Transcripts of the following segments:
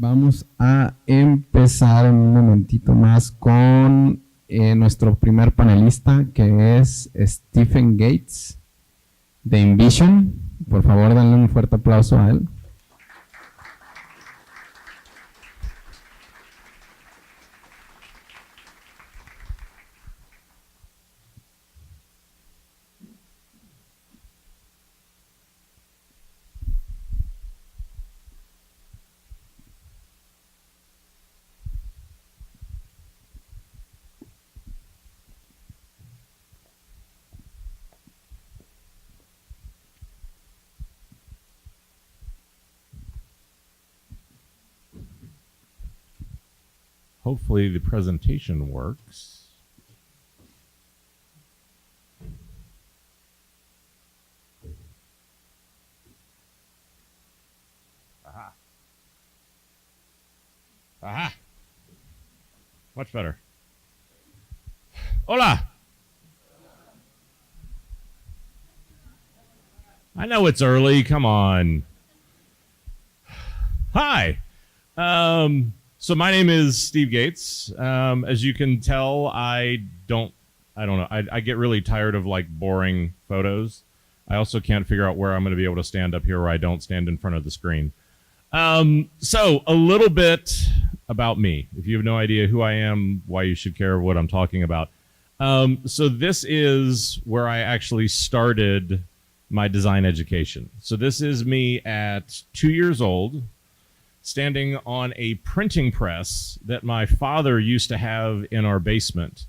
Vamos a empezar en un momentito más con nuestro primer panelista, que es Stephen Gates de Invision. Por favor, denle un fuerte aplauso a él. Hopefully the presentation works. Aha. Aha. Much better. Hola. I know it's early. Come on. Hi. So my name is Steve Gates. As you can tell, I don't know. I get really tired of like boring photos. I also can't figure out where I'm going to be able to stand up here where I don't stand in front of the screen. So a little bit about me. If you have no idea who I am, why you should care what I'm talking about. So this is where I actually started my design education. So this is me at 2 years old, standing on a printing press that my father used to have in our basement.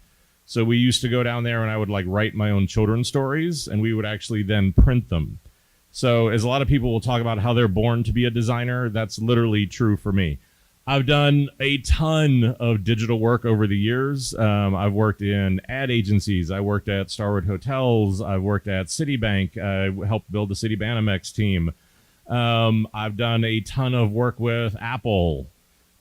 So we used to go down there and I would like write my own children's stories and we would actually then print them. So as a lot of people will talk about how they're born to be a designer, that's literally true for me. I've done a ton of digital work over the years. I've worked in ad agencies. I worked at Starwood Hotels. I've worked at Citibank. I helped build the Citibanamex team. I've done a ton of work with Apple.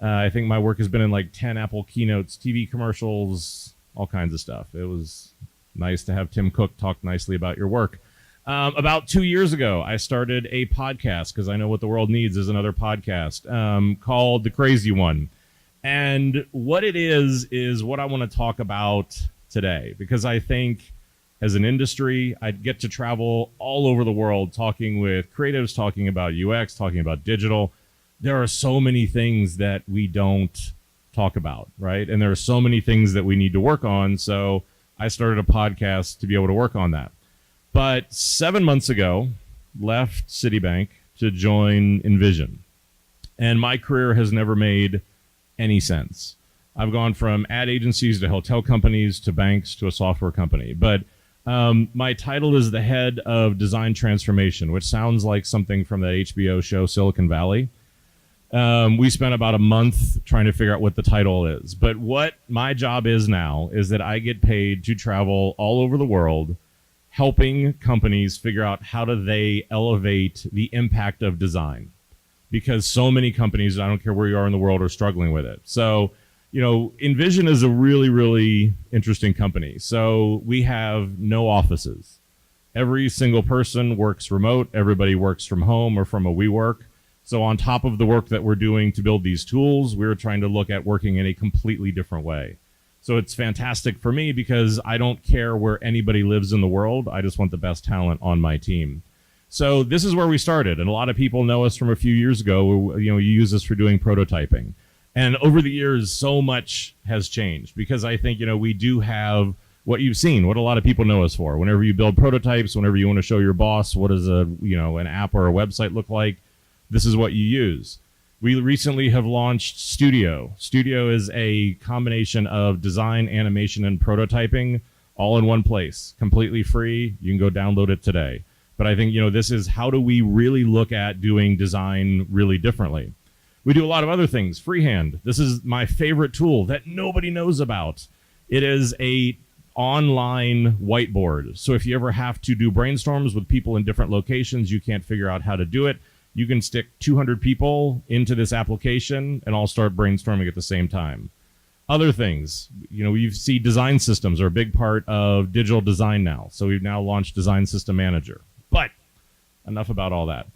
I think my work has been in like 10 Apple keynotes, TV commercials, all kinds of stuff. It was nice to have Tim Cook talk nicely about your work. About 2 years ago, I started a podcast because I know what the world needs is another podcast called The Crazy One. And what it is what I want to talk about today, because I think as an industry, I get to travel all over the world talking with creatives, talking about UX, talking about digital. There are so many things that we don't talk about, right? And there are so many things that we need to work on. So I started a podcast to be able to work on that. But 7 months ago, left Citibank to join Invision. And my career has never made any sense. I've gone from ad agencies to hotel companies to banks to a software company. But my title is the head of design transformation, which sounds like something from that HBO show Silicon Valley. We spent about a month trying to figure out what the title is. But what my job is now is that I get paid to travel all over the world, helping companies figure out how do they elevate the impact of design. Because so many companies, I don't care where you are in the world, are struggling with it. So, you know, Invision is a really, really interesting company. So we have no offices. Every single person works remote. Everybody works from home or from a WeWork. So on top of the work that we're doing to build these tools, we're trying to look at working in a completely different way. So it's fantastic for me because I don't care where anybody lives in the world. I just want the best talent on my team. So this is where we started. And a lot of people know us from a few years ago. You know, you use us for doing prototyping. And over the years, so much has changed because I think, you know, we do have what you've seen, what a lot of people know us for. Whenever you build prototypes, whenever you want to show your boss what does a, you know, an app or a website look like, this is what you use. We recently have launched Studio. Studio is a combination of design, animation, and prototyping all in one place, completely free. You can go download it today. But I think, you know, this is how do we really look at doing design really differently. We do a lot of other things. Freehand. This is my favorite tool that nobody knows about. It is a online whiteboard. So if you ever have to do brainstorms with people in different locations, you can't figure out how to do it, you can stick 200 people into this application and all start brainstorming at the same time. Other things, you know, you see design systems are a big part of digital design now. So we've now launched Design System Manager. But enough about all that.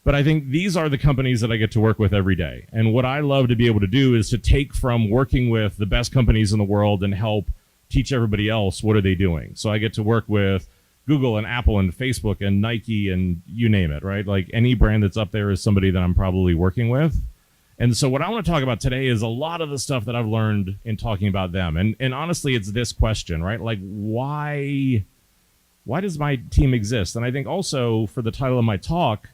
But I think these are the companies that I get to work with every day. And what I love to be able to do is to take from working with the best companies in the world and help teach everybody else what are they doing. So I get to work with Google and Apple and Facebook and Nike and you name it, right? Like any brand that's up there is somebody that I'm probably working with. And so what I want to talk about today is a lot of the stuff that I've learned in talking about them. And honestly, it's this question, right? Like, why does my team exist? And I think also for the title of my talk,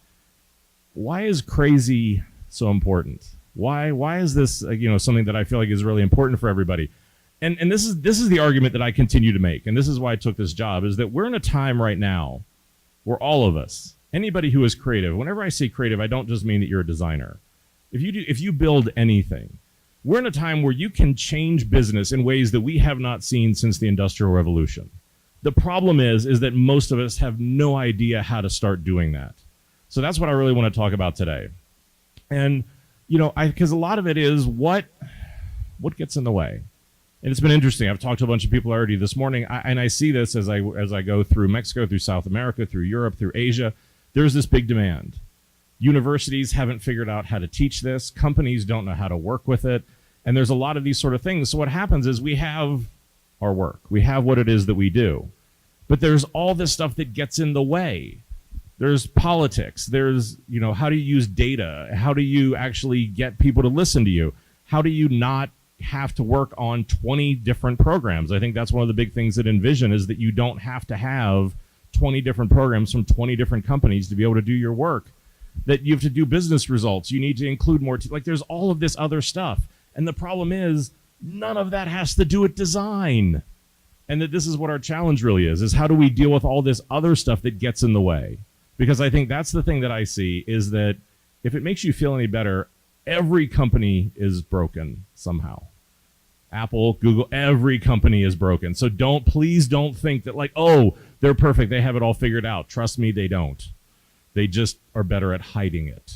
why is crazy so important? Why is this something that I feel like is really important for everybody? And this is the argument that I continue to make, and this is why I took this job, is that we're in a time right now where all of us, anybody who is creative, whenever I say creative, I don't just mean that you're a designer. If you build anything, we're in a time where you can change business in ways that we have not seen since the Industrial Revolution. The problem is that most of us have no idea how to start doing that. So that's what I really want to talk about today. And, because a lot of it is what gets in the way. And it's been interesting. I've talked to a bunch of people already this morning, and I see this as I go through Mexico, through South America, through Europe, through Asia. There's this big demand. Universities haven't figured out how to teach this. Companies don't know how to work with it. And there's a lot of these sort of things. So what happens is we have our work. We have what it is that we do. But there's all this stuff that gets in the way. There's politics. There's, how do you use data? How do you actually get people to listen to you? How do you not have to work on 20 different programs? I think that's one of the big things at Invision is that you don't have to have 20 different programs from 20 different companies to be able to do your work. That you have to do business results. You need to include more. There's all of this other stuff. And the problem is none of that has to do with design. And that this is what our challenge really is how do we deal with all this other stuff that gets in the way? Because I think that's the thing that I see is that if it makes you feel any better, every company is broken somehow. Apple, Google, every company is broken. So please don't think that they're perfect. They have it all figured out. Trust me, they don't. They just are better at hiding it.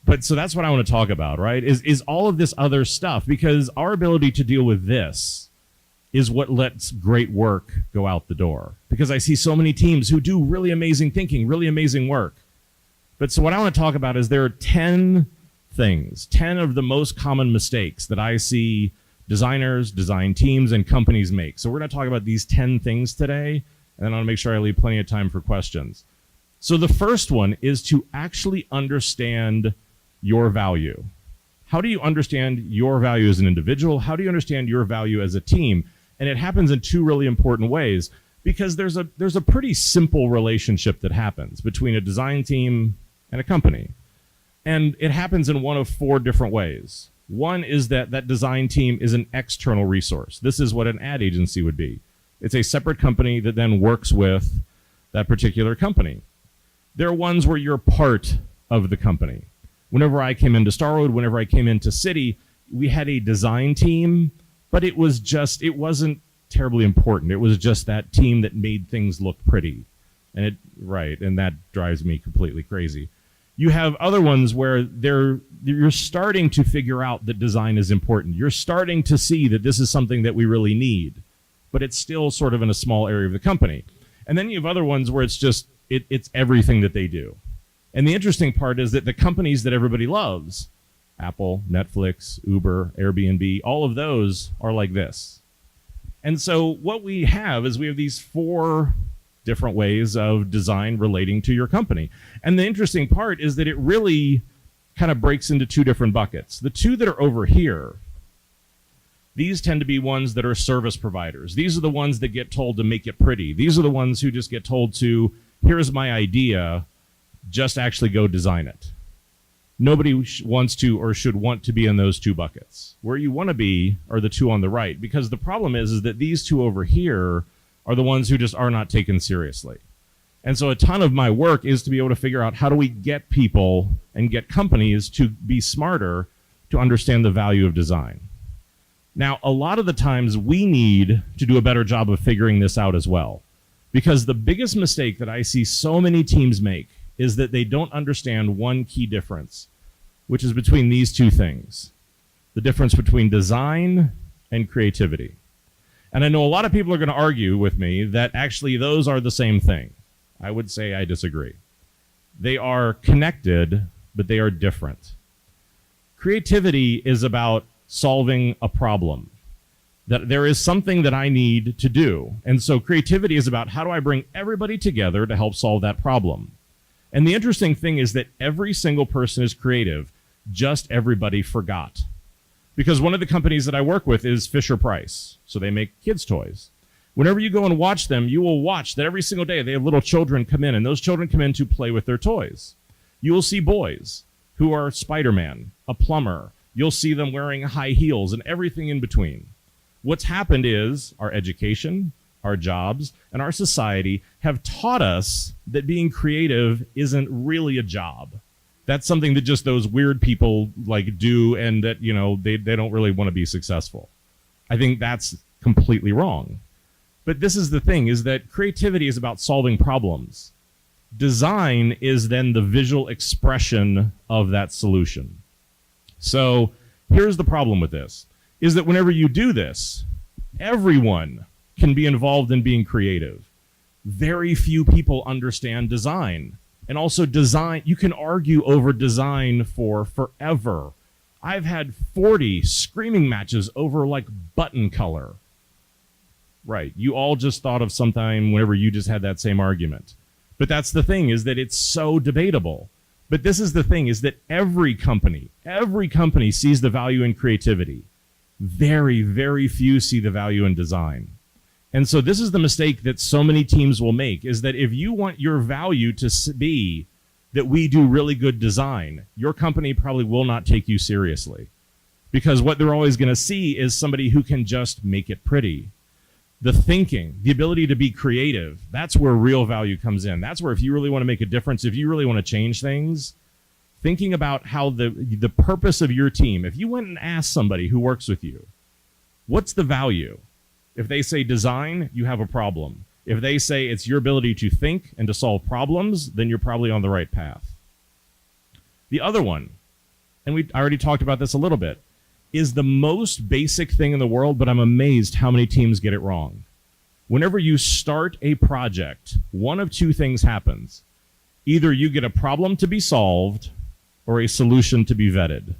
But so that's what I want to talk about, right? Is all of this other stuff, because our ability to deal with this is what lets great work go out the door. Because I see so many teams who do really amazing thinking, really amazing work. But so what I want to talk about is there are 10 things, 10 of the most common mistakes that I see designers, design teams, and companies make. So we're going to talk about these 10 things today. And then I want to make sure I leave plenty of time for questions. So the first one is to actually understand your value. How do you understand your value as an individual? How do you understand your value as a team? And it happens in two really important ways, because there's a pretty simple relationship that happens between a design team and a company. And it happens in one of four different ways. One is that design team is an external resource. This is what an ad agency would be. It's a separate company that then works with that particular company. There are ones where you're part of the company. Whenever I came into Starwood, whenever I came into City, we had a design team, but it wasn't terribly important. It was just that team that made things look pretty. And that drives me completely crazy. You have other ones where you're starting to figure out that design is important. You're starting to see that this is something that we really need, but it's still sort of in a small area of the company. And then you have other ones where it's everything that they do. And the interesting part is that the companies that everybody loves, Apple, Netflix, Uber, Airbnb, all of those are like this. And so what we have these four different ways of design relating to your company. And the interesting part is that it really kind of breaks into two different buckets. The two that are over here, these tend to be ones that are service providers. These are the ones that get told to make it pretty. These are the ones who just get told to, here's my idea, just actually go design it. Nobody wants to or should want to be in those two buckets. Where you want to be are the two on the right, because the problem is that these two over here are the ones who just are not taken seriously. And so a ton of my work is to be able to figure out how do we get people and get companies to be smarter to understand the value of design. Now, a lot of the times we need to do a better job of figuring this out as well, because the biggest mistake that I see so many teams make is that they don't understand one key difference, which is between these two things, the difference between design and creativity. And I know a lot of people are going to argue with me that actually those are the same thing. I would say I disagree. They are connected, but they are different. Creativity is about solving a problem. That there is something that I need to do. And so creativity is about how do I bring everybody together to help solve that problem. And the interesting thing is that every single person is creative, just everybody forgot. Because one of the companies that I work with is Fisher-Price. So they make kids' toys. Whenever you go and watch them, you will watch that every single day they have little children come in, and those children come in to play with their toys. You will see boys who are Spider-Man, a plumber. You'll see them wearing high heels and everything in between. What's happened is our education, our jobs, and our society have taught us that being creative isn't really a job. That's something that just those weird people like do, and that, you know, they don't really want to be successful. I think that's completely wrong. But this is the thing, is that creativity is about solving problems. Design is then the visual expression of that solution. So here's the problem with this, is that whenever you do this, everyone can be involved in being creative. Very few people understand design. And also design, you can argue over design for forever. I've had 40 screaming matches over like button color. Right, you all just thought of sometime whenever you just had that same argument. But that's the thing, is that it's so debatable. But this is the thing, is that every company sees the value in creativity. Very, very few see the value in design. And so this is the mistake that so many teams will make, is that if you want your value to be that we do really good design, your company probably will not take you seriously. Because what they're always going to see is somebody who can just make it pretty. The thinking, the ability to be creative, that's where real value comes in. That's where if you really want to make a difference, if you really want to change things, thinking about how the purpose of your team, if you went and asked somebody who works with you, what's the value? If they say design, you have a problem. If they say it's your ability to think and to solve problems, then you're probably on the right path. The other one, and I already talked about this a little bit, is the most basic thing in the world, but I'm amazed how many teams get it wrong. Whenever you start a project, one of two things happens. Either you get a problem to be solved or a solution to be vetted.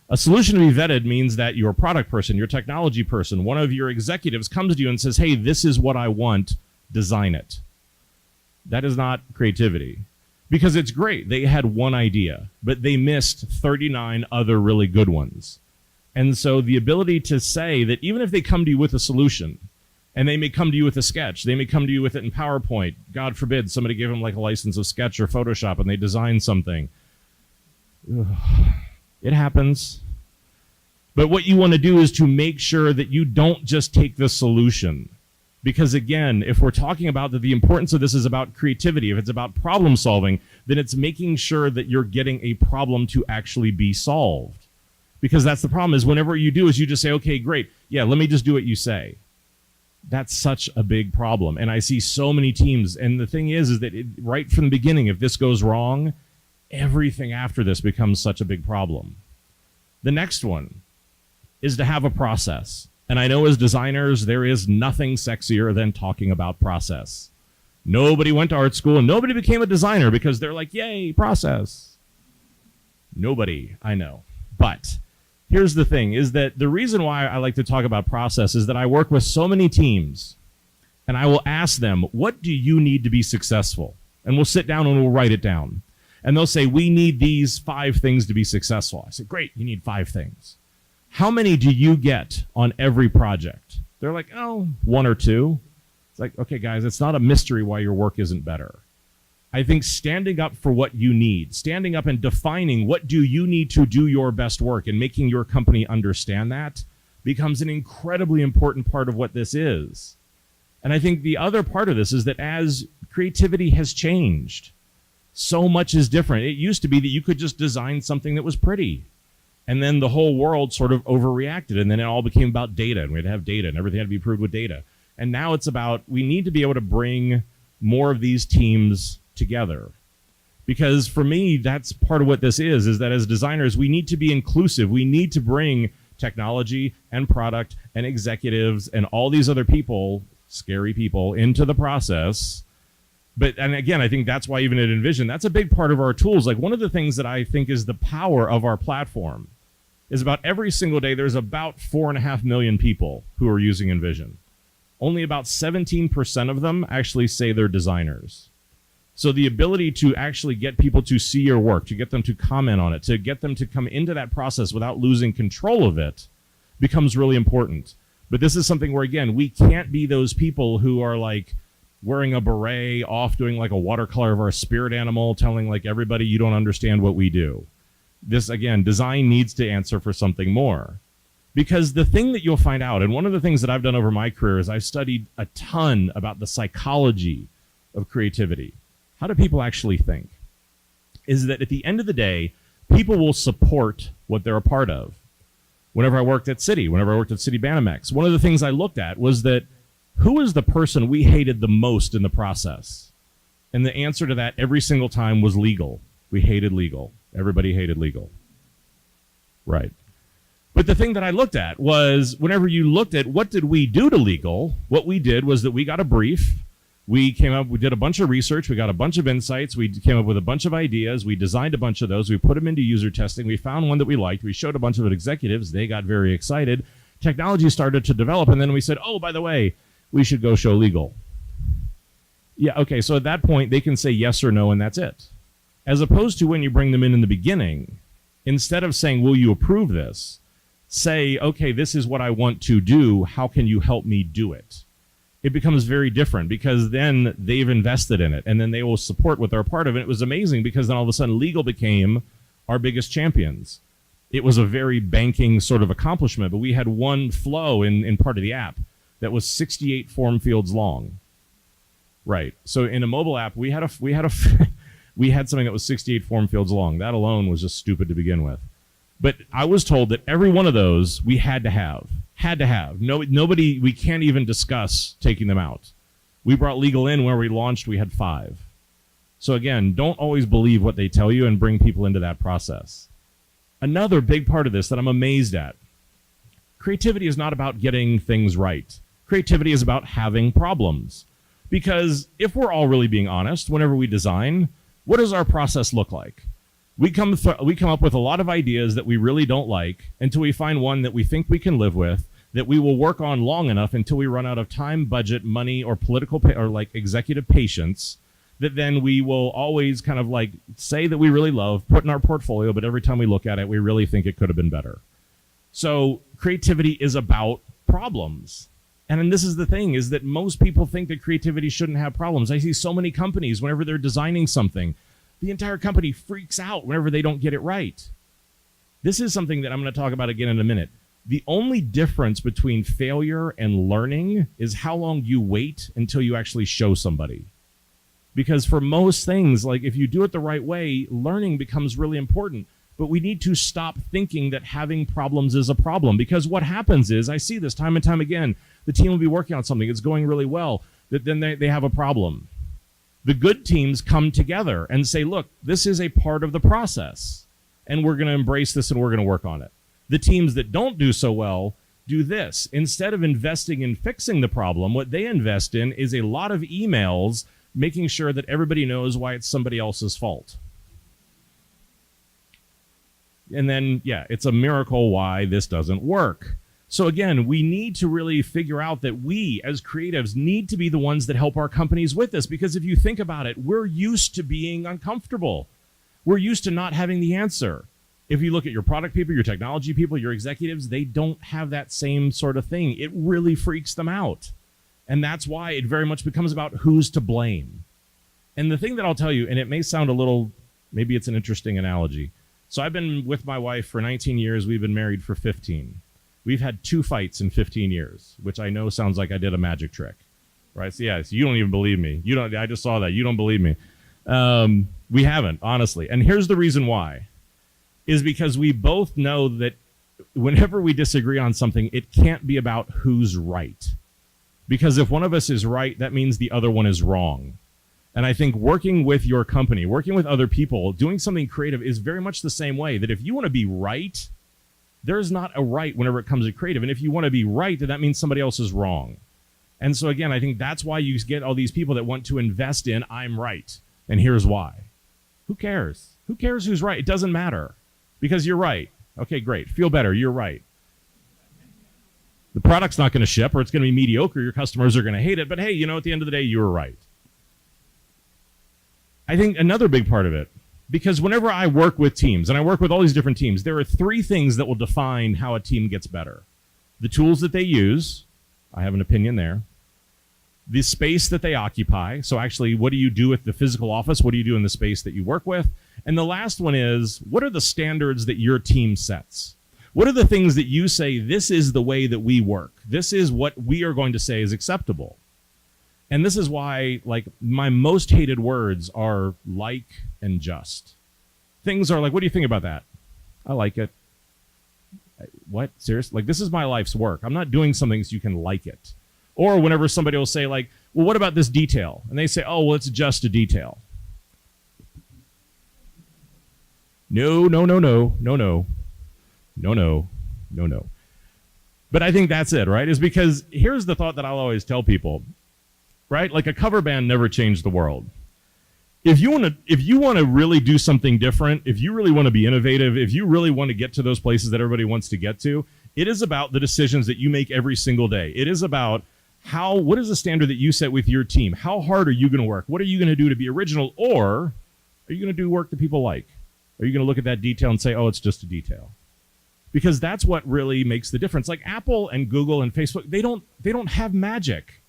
A solution to be vetted means that your product person, your technology person, one of your executives comes to you and says, hey, this is what I want, design it. That is not creativity. Because it's great, they had one idea, but they missed 39 other really good ones. And so the ability to say that even if they come to you with a solution, and they may come to you with a sketch, they may come to you with it in PowerPoint, God forbid, somebody gave them like a license of Sketch or Photoshop and they design something. Ugh. It happens. But what you want to do is to make sure that you don't just take the solution. Because again, if we're talking about that the importance of this is about creativity, if it's about problem solving, then it's making sure that you're getting a problem to actually be solved. Because that's the problem, is whenever you do is you just say, okay, great, yeah, let me just do what you say. That's such a big problem. And I see so many teams, and the thing is that right from the beginning, if this goes wrong, everything after this becomes such a big problem. The next one is to have a process. And I know as designers, there is nothing sexier than talking about process. Nobody went to art school and nobody became a designer because they're like, yay, process. Nobody, I know. But here's the thing, is that the reason why I like to talk about process is that I work with so many teams, and I will ask them, what do you need to be successful? And we'll sit down and we'll write it down. And they'll say, we need these 5 things to be successful. I say, great, you need 5 things. How many do you get on every project? They're like, oh, 1 or 2. It's like, okay, guys, it's not a mystery why your work isn't better. I think standing up for what you need, standing up and defining what do you need to do your best work and making your company understand that becomes an incredibly important part of what this is. And I think the other part of this is that as creativity has changed, so much is different. It used to be that you could just design something that was pretty. And then the whole world sort of overreacted, and then it all became about data, and we had to have data, and everything had to be proved with data. And now it's about, we need to be able to bring more of these teams together. Because for me, that's part of what this is that as designers, we need to be inclusive. We need to bring technology and product and executives and all these other people, scary people, into the process And again, I think that's why even at Invision, that's a big part of our tools. Like one of the things that I think is the power of our platform is about every single day, there's about 4.5 million people who are using Invision. Only about 17% of them actually say they're designers. So the ability to actually get people to see your work, to get them to comment on it, to get them to come into that process without losing control of it becomes really important. But this is something where, again, we can't be those people who are like wearing a beret, off doing like a watercolor of our spirit animal, telling like everybody you don't understand what we do. This, again, design needs to answer for something more. Because the thing that you'll find out, and one of the things that I've done over my career is I've studied a ton about the psychology of creativity. How do people actually think? Is that at the end of the day, people will support what they're a part of. Whenever I worked at Citi Banamex, one of the things I looked at was that who is the person we hated the most in the process? And the answer to that every single time was legal. We hated legal. Everybody hated legal. Right. But the thing that I looked at was whenever you looked at what did we do to legal, what we did was that we got a brief. We did a bunch of research. We got a bunch of insights. We came up with a bunch of ideas. We designed a bunch of those. We put them into user testing. We found one that we liked. We showed a bunch of executives. They got very excited. Technology started to develop. And then we said, oh, by the way, we should go show legal. Yeah, okay, so at that point, they can say yes or no, and that's it. As opposed to when you bring them in the beginning, instead of saying, will you approve this, say, okay, this is what I want to do. How can you help me do it? It becomes very different because then they've invested in it, and then they will support what they're a part of. And it was amazing because then all of a sudden, legal became our biggest champions. It was a very banking sort of accomplishment, but we had one flow in part of the app that was 68 form fields long. Right. So in a mobile app, we had something that was 68 form fields long. That alone was just stupid to begin with. But I was told that every one of those we had to have. Nobody, we can't even discuss taking them out. We brought legal in where we launched, we had 5. So again, don't always believe what they tell you and bring people into that process. Another big part of this that I'm amazed at, creativity is not about getting things right. Creativity is about having problems. Because if we're all really being honest, whenever we design, what does our process look like? We come up with a lot of ideas that we really don't like until we find one that we think we can live with, that we will work on long enough until we run out of time, budget, money, or political or like executive patience, that then we will always kind of like say that we really love, put in our portfolio, but every time we look at it, we really think it could have been better. So creativity is about problems. And then this is the thing, is that most people think that creativity shouldn't have problems. I see so many companies, whenever they're designing something, the entire company freaks out whenever they don't get it right. This is something that I'm going to talk about again in a minute. The only difference between failure and learning is how long you wait until you actually show somebody. Because for most things, like if you do it the right way, learning becomes really important. But we need to stop thinking that having problems is a problem. Because what happens is, I see this time and time again, the team will be working on something, it's going really well, that then they have a problem. The good teams come together and say, look, this is a part of the process, and we're going to embrace this and we're going to work on it. The teams that don't do so well do this. Instead of investing in fixing the problem, what they invest in is a lot of emails making sure that everybody knows why it's somebody else's fault. And then, yeah, it's a miracle why this doesn't work. So again, we need to really figure out that we as creatives need to be the ones that help our companies with this. Because if you think about it, we're used to being uncomfortable. We're used to not having the answer. If you look at your product people, your technology people, your executives, they don't have that same sort of thing. It really freaks them out. And that's why it very much becomes about who's to blame. And the thing that I'll tell you, and it may sound a little, maybe it's an interesting analogy. So I've been with my wife for 19 years. We've been married for 15. We've had 2 fights in 15 years, which I know sounds like I did a magic trick, right? So yeah, so you don't even believe me. I just saw that. You don't believe me. We haven't, honestly. And here's the reason why, is because we both know that whenever we disagree on something, it can't be about who's right. Because if one of us is right, that means the other one is wrong. And I think working with your company, working with other people, doing something creative is very much the same way, that if you want to be right, there's not a right whenever it comes to creative. And if you want to be right, then that means somebody else is wrong. And so again, I think that's why you get all these people that want to invest in I'm right. And here's why. Who cares? Who cares who's right? It doesn't matter because you're right. Okay, great. Feel better. You're right. The product's not going to ship or it's going to be mediocre. Your customers are going to hate it. But hey, at the end of the day, you were right. I think another big part of it, because whenever I work with teams, and I work with all these different teams, there are 3 things that will define how a team gets better. The tools that they use, I have an opinion there. The space that they occupy, so actually, what do you do with the physical office? What do you do in the space that you work with? And the last one is, what are the standards that your team sets? What are the things that you say, this is the way that we work? This is what we are going to say is acceptable. And this is why, my most hated words are like and just. Things are like, what do you think about that? I like it. What? Seriously? This is my life's work. I'm not doing something so you can like it. Or whenever somebody will say, well, what about this detail? And they say, oh, well, it's just a detail. No. But I think that's it, right? Is because here's the thought that I'll always tell people, right? Like a cover band never changed the world. If you want to really do something different, if you really want to be innovative, if you really want to get to those places that everybody wants to get to, it is about the decisions that you make every single day. It is about what is the standard that you set with your team? How hard are you going to work? What are you going to do to be original? Or are you going to do work that people like? Are you going to look at that detail and say, oh, it's just a detail? Because that's what really makes the difference. Like Apple and Google and Facebook, they don't have magic.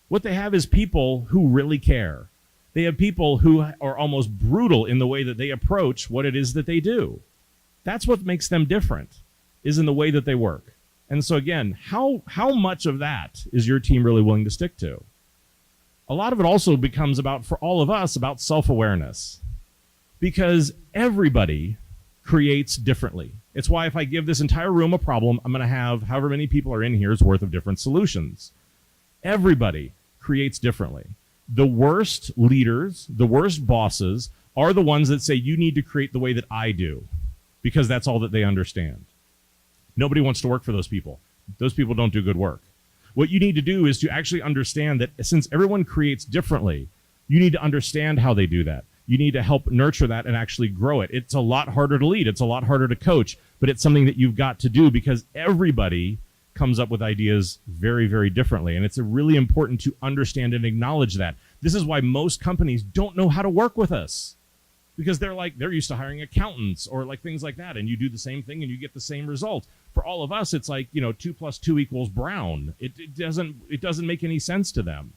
What they have is people who really care. They have people who are almost brutal in the way that they approach what it is that they do. That's what makes them different, is in the way that they work. And so again, how much of that is your team really willing to stick to? A lot of it also becomes about, for all of us, about self-awareness. Because everybody creates differently. It's why if I give this entire room a problem, I'm going to have however many people are in here's worth of different solutions. Everybody creates differently. The worst leaders, the worst bosses, are the ones that say you need to create the way that I do, because that's all that they understand. Nobody wants to work for those people. Those people don't do good work. What you need to do is to actually understand that since everyone creates differently, you need to understand how they do that. You need to help nurture that and actually grow it. It's a lot harder to lead. It's a lot harder to coach, but it's something that you've got to do because everybody comes up with ideas very, very differently. And it's really important to understand and acknowledge that. This is why most companies don't know how to work with us, because they're used to hiring accountants or things like that. And you do the same thing and you get the same result. For all of us, it's 2 + 2 = brown. It doesn't make any sense to them.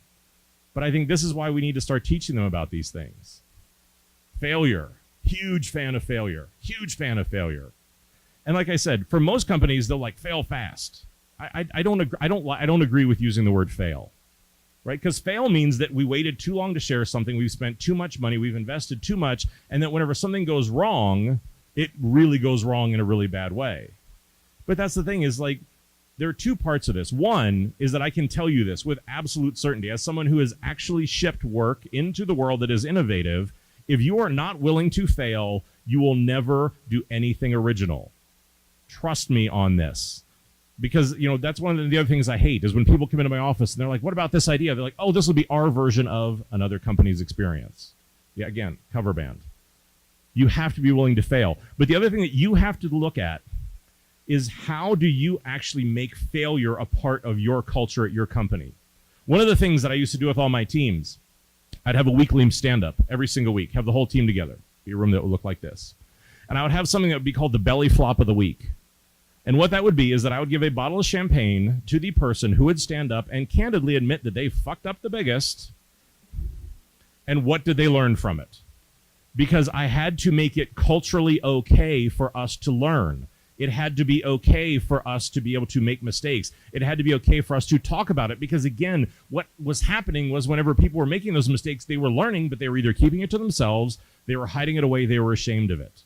But I think this is why we need to start teaching them about these things. Failure. Huge fan of failure. Huge fan of failure. And like I said, for most companies, they'll fail fast. I don't agree with using the word fail, right? Because fail means that we waited too long to share something, we've spent too much money, we've invested too much, and that whenever something goes wrong, it really goes wrong in a really bad way. But that's the thing is there are 2 parts of this. One is that I can tell you this with absolute certainty, as someone who has actually shipped work into the world that is innovative. If you are not willing to fail, you will never do anything original. Trust me on this. Because, that's one of the other things I hate is when people come into my office and they're like, what about this idea? They're like, oh, this will be our version of another company's experience. Yeah, again, cover band. You have to be willing to fail. But the other thing that you have to look at is how do you actually make failure a part of your culture at your company? One of the things that I used to do with all my teams, I'd have a weekly stand-up every single week, have the whole team together, be a room that would look like this. And I would have something that would be called the belly flop of the week. And what that would be is that I would give a bottle of champagne to the person who would stand up and candidly admit that they fucked up the biggest. And what did they learn from it? Because I had to make it culturally okay for us to learn. It had to be okay for us to be able to make mistakes. It had to be okay for us to talk about it. Because again, what was happening was whenever people were making those mistakes, they were learning, but they were either keeping it to themselves, they were hiding it away, they were ashamed of it.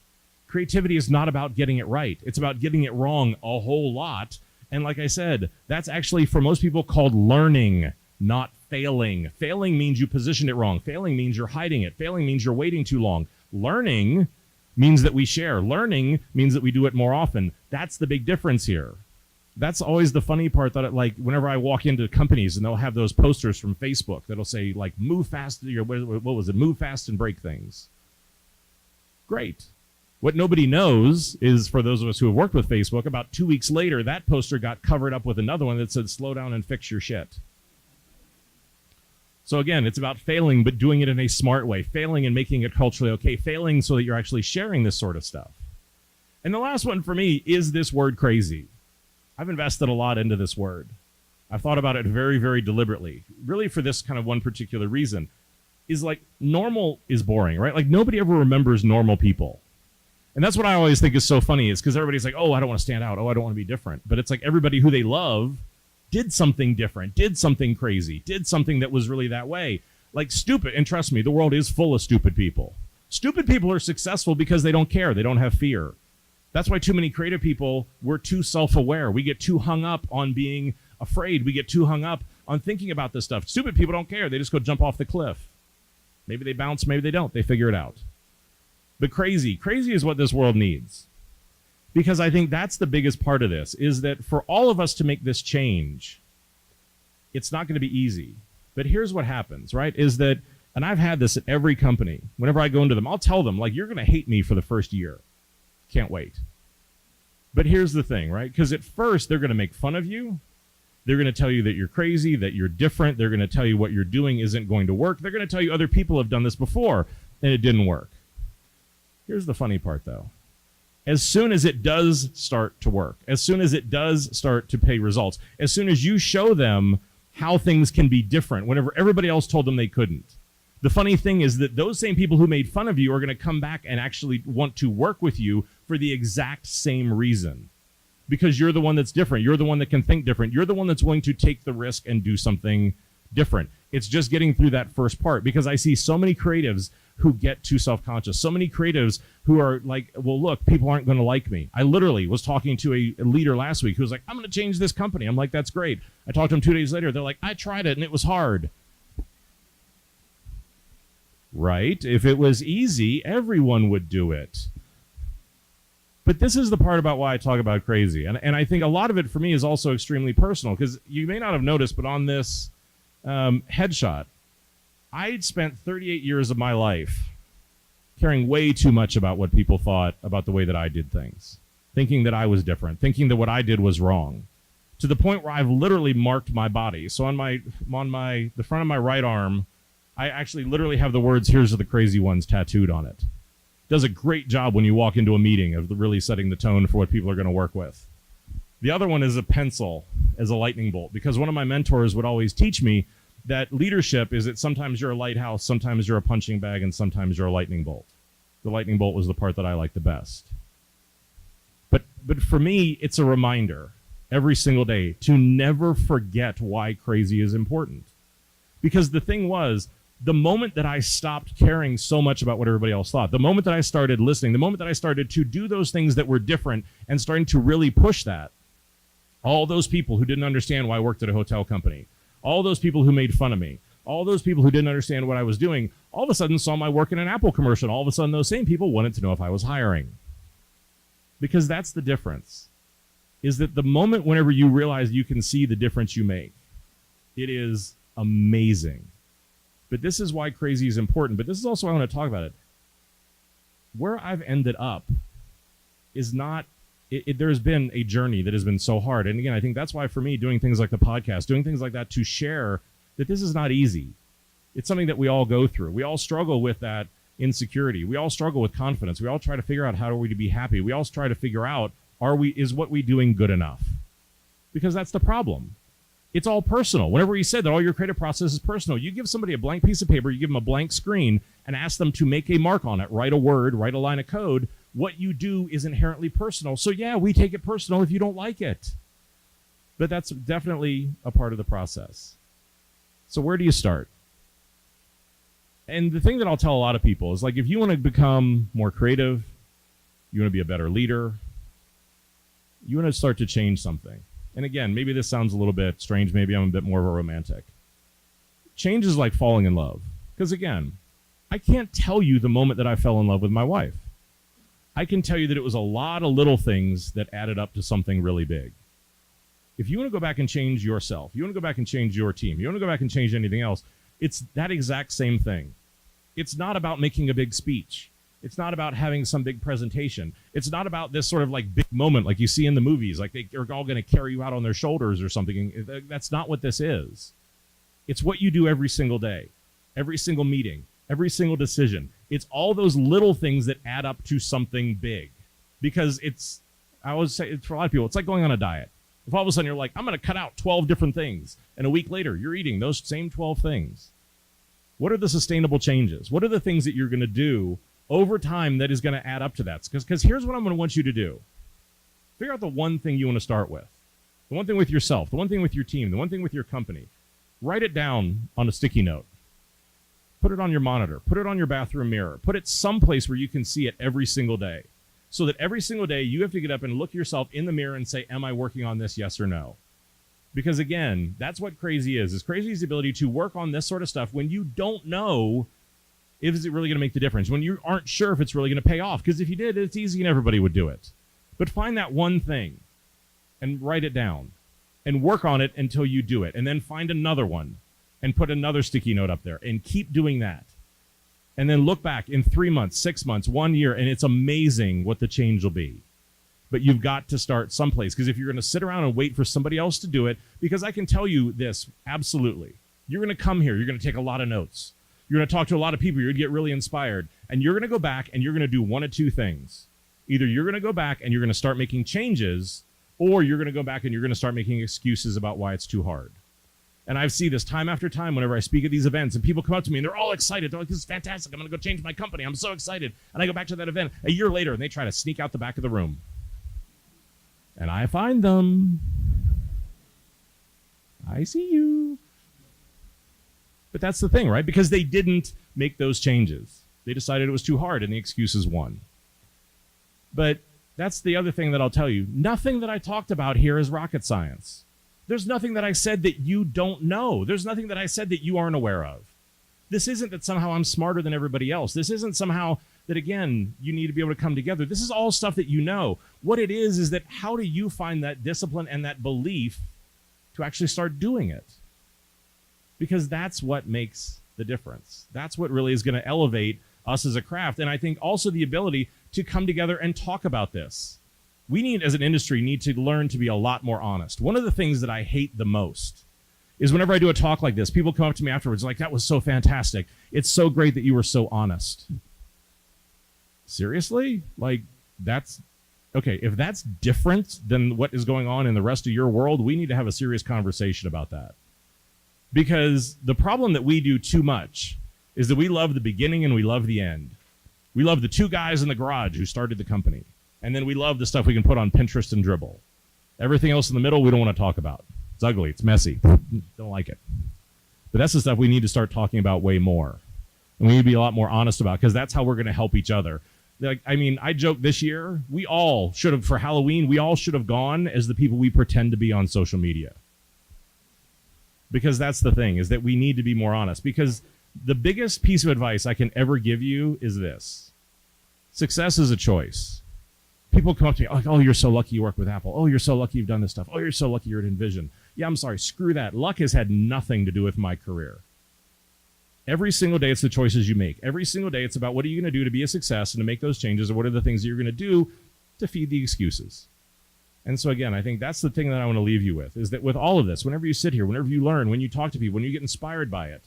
Creativity is not about getting it right. It's about getting it wrong a whole lot. And like I said, that's actually for most people called learning, not failing. Failing means you positioned it wrong. Failing means you're hiding it. Failing means you're waiting too long. Learning means that we share. Learning means that we do it more often. That's the big difference here. That's always the funny part, that like whenever I walk into companies and they'll have those posters from Facebook that'll say like move fast, what was it? Move fast and break things. Great. What nobody knows is, for those of us who have worked with Facebook, about 2 weeks later, that poster got covered up with another one that said slow down and fix your shit. So again, it's about failing, but doing it in a smart way, failing and making it culturally okay, failing so that you're actually sharing this sort of stuff. And the last one for me is this word crazy. I've invested a lot into this word. I've thought about it very, very deliberately, really for this kind of one particular reason, is like normal is boring, right? Like nobody ever remembers normal people. And that's what I always think is so funny, is because everybody's like, oh, I don't want to stand out. Oh, I don't want to be different. But it's like everybody who they love did something different, did something crazy, did something that was really that way. Like stupid. And trust me, the world is full of stupid people. Stupid people are successful because they don't care. They don't have fear. That's why too many creative people, we're too self-aware. We get too hung up on being afraid. We get too hung up on thinking about this stuff. Stupid people don't care. They just go jump off the cliff. Maybe they bounce, maybe they don't. They figure it out. But crazy is what this world needs. Because I think that's the biggest part of this, is that for all of us to make this change, it's not going to be easy. But here's what happens, right? Is that, and I've had this at every company. Whenever I go into them, I'll tell them, like, you're going to hate me for the first year. Can't wait. But here's the thing, right? Because at first, they're going to make fun of you. They're going to tell you that you're crazy, that you're different. They're going to tell you what you're doing isn't going to work. They're going to tell you other people have done this before, and it didn't work. Here's the funny part, though. As soon as it does start to work, as soon as it does start to pay results, as soon as you show them how things can be different, whenever everybody else told them they couldn't, the funny thing is that those same people who made fun of you are going to come back and actually want to work with you for the exact same reason. Because you're the one that's different. You're the one that can think different. You're the one that's willing to take the risk and do something different. It's just getting through that first part, because I see so many creatives who get too self-conscious. So many creatives who are like, well, look, people aren't going to like me. I literally was talking to a leader last week who was like, I'm going to change this company. I'm like, that's great. I talked to them 2 days later. They're like, I tried it and it was hard. Right? If it was easy, everyone would do it. But this is the part about why I talk about crazy. And I think a lot of it for me is also extremely personal, because you may not have noticed, but on this headshot, I'd spent 38 years of my life caring way too much about what people thought about the way that I did things, thinking that I was different, thinking that what I did was wrong, to the point where I've literally marked my body. So on the front of my right arm, I actually literally have the words, "Here's the crazy ones," tattooed on it. Does a great job when you walk into a meeting of really setting the tone for what people are going to work with. The other one is a pencil as a lightning bolt, because one of my mentors would always teach me that leadership is that sometimes you're a lighthouse, sometimes you're a punching bag, and sometimes you're a lightning bolt. The lightning bolt was the part that I liked the best. But for me, it's a reminder every single day to never forget why crazy is important. Because the thing was, the moment that I stopped caring so much about what everybody else thought, the moment that I started listening, the moment that I started to do those things that were different and starting to really push that, all those people who didn't understand why I worked at a hotel company, all those people who made fun of me, all those people who didn't understand what I was doing, all of a sudden saw my work in an Apple commercial. All of a sudden, those same people wanted to know if I was hiring. Because that's the difference, is that the moment whenever you realize you can see the difference you make, it is amazing. But this is why crazy is important. But this is also why I want to talk about it. Where I've ended up is not, there's been a journey that has been so hard. And again, I think that's why for me, doing things like the podcast, doing things like that to share that this is not easy. It's something that we all go through. We all struggle with that insecurity. We all struggle with confidence. We all try to figure out how are we to be happy. We all try to figure out, is what we doing good enough? Because that's the problem. It's all personal. Whenever you said that all your creative process is personal, you give somebody a blank piece of paper, you give them a blank screen, and ask them to make a mark on it, write a word, write a line of code. What you do is inherently personal. So yeah, we take it personal if you don't like it. But that's definitely a part of the process. So where do you start? And the thing that I'll tell a lot of people is, like, if you want to become more creative, you want to be a better leader, you want to start to change something. And again, maybe this sounds a little bit strange. Maybe I'm a bit more of a romantic. Change is like falling in love. Because again, I can't tell you the moment that I fell in love with my wife. I can tell you that it was a lot of little things that added up to something really big. If you want to go back and change yourself, you want to go back and change your team, you want to go back and change anything else, it's that exact same thing. It's not about making a big speech. It's not about having some big presentation. It's not about this sort of like big moment like you see in the movies, like they're all going to carry you out on their shoulders or something. That's not what this is. It's what you do every single day, every single meeting, every single decision. It's all those little things that add up to something big. Because I always say, for a lot of people, it's like going on a diet. If all of a sudden you're like, I'm going to cut out 12 different things, and a week later you're eating those same 12 things. What are the sustainable changes? What are the things that you're going to do over time that is going to add up to that? Because here's what I'm going to want you to do. Figure out the one thing you want to start with. The one thing with yourself, the one thing with your team, the one thing with your company. Write it down on a sticky note. Put it on your monitor. Put it on your bathroom mirror. Put it someplace where you can see it every single day. So that every single day you have to get up and look yourself in the mirror and say, am I working on this, yes or no? Because again, that's what crazy is. Crazy is the ability to work on this sort of stuff when you don't know if it's really going to make the difference, when you aren't sure if it's really going to pay off. Because if you did, it's easy and everybody would do it. But find that one thing and write it down and work on it until you do it. And then find another one and put another sticky note up there and keep doing that. And then look back in 3 months, 6 months, 1 year, and it's amazing what the change will be. But you've got to start someplace, because if you're going to sit around and wait for somebody else to do it, because I can tell you this, absolutely. You're going to come here, you're going to take a lot of notes. You're going to talk to a lot of people, you're going to get really inspired, and you're going to go back and you're going to do one of two things. Either you're going to go back and you're going to start making changes, or you're going to go back and you're going to start making excuses about why it's too hard. And I see this time after time whenever I speak at these events, and people come up to me and they're all excited. They're like, this is fantastic. I'm going to go change my company. I'm so excited. And I go back to that event a year later and they try to sneak out the back of the room. And I find them. I see you. But that's the thing, right? Because they didn't make those changes. They decided it was too hard and the excuses won. But that's the other thing that I'll tell you. Nothing that I talked about here is rocket science. There's nothing that I said that you don't know. There's nothing that I said that you aren't aware of. This isn't that somehow I'm smarter than everybody else. This isn't somehow that, again, you need to be able to come together. This is all stuff that you know. What it is that how do you find that discipline and that belief to actually start doing it? Because that's what makes the difference. That's what really is going to elevate us as a craft. And I think also the ability to come together and talk about this. We need, as an industry, need to learn to be a lot more honest. One of the things that I hate the most is whenever I do a talk like this, people come up to me afterwards like, that was so fantastic. It's so great that you were so honest. Seriously? Like, that's, okay, if that's different than what is going on in the rest of your world, we need to have a serious conversation about that. Because the problem that we do too much is that we love the beginning and we love the end. We love the two guys in the garage who started the company. And then we love the stuff we can put on Pinterest and Dribbble. Everything else in the middle, we don't want to talk about. It's ugly. It's messy. Don't like it. But that's the stuff we need to start talking about way more. And we need to be a lot more honest about, because that's how we're going to help each other. Like, I mean, I joke this year, we all should have, for Halloween, we all should have gone as the people we pretend to be on social media. Because that's the thing, is that we need to be more honest. Because the biggest piece of advice I can ever give you is this. Success is a choice. People come up to me like, oh, you're so lucky you work with Apple. Oh, you're so lucky you've done this stuff. Oh, you're so lucky you're at Invision. Yeah, I'm sorry. Screw that. Luck has had nothing to do with my career. Every single day, it's the choices you make. Every single day, it's about what are you going to do to be a success and to make those changes, or what are the things that you're going to do to feed the excuses. And so, again, I think that's the thing that I want to leave you with, is that with all of this, whenever you sit here, whenever you learn, when you talk to people, when you get inspired by it,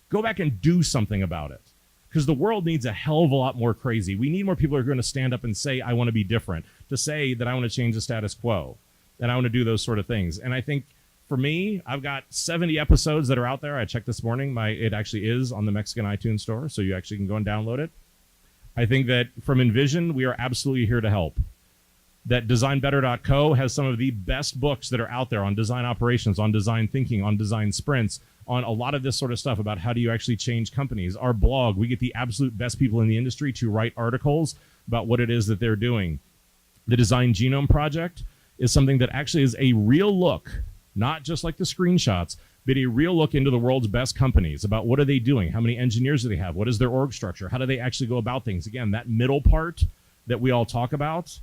go back and do something about it. Because the world needs a hell of a lot more crazy. We need more people who are going to stand up and say, I want to be different, to say that I want to change the status quo, and I want to do those sort of things. And I think for me, I've got 70 episodes that are out there. I checked this morning. It actually is on the Mexican iTunes store, so you actually can go and download it. I think that from Invision, we are absolutely here to help. That designbetter.co has some of the best books that are out there on design operations, on design thinking, on design sprints, on a lot of this sort of stuff about how do you actually change companies. Our blog, we get the absolute best people in the industry to write articles about what it is that they're doing. The Design Genome Project is something that actually is a real look, not just like the screenshots, but a real look into the world's best companies about what are they doing, how many engineers do they have, what is their org structure, how do they actually go about things. Again, that middle part that we all talk about,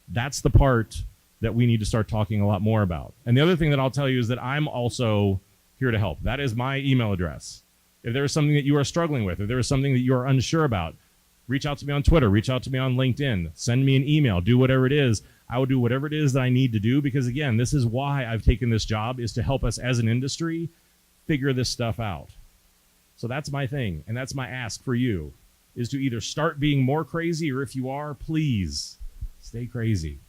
that's the part that we need to start talking a lot more about. And the other thing that I'll tell you is that I'm also here to help. That is my email address. If there is something that you are struggling with, if there is something that you are unsure about, reach out to me on Twitter, reach out to me on LinkedIn, send me an email, do whatever it is. I will do whatever it is that I need to do, because again, this is why I've taken this job, is to help us as an industry figure this stuff out. So that's my thing, and that's my ask for you, is to either start being more crazy, or if you are, please stay crazy.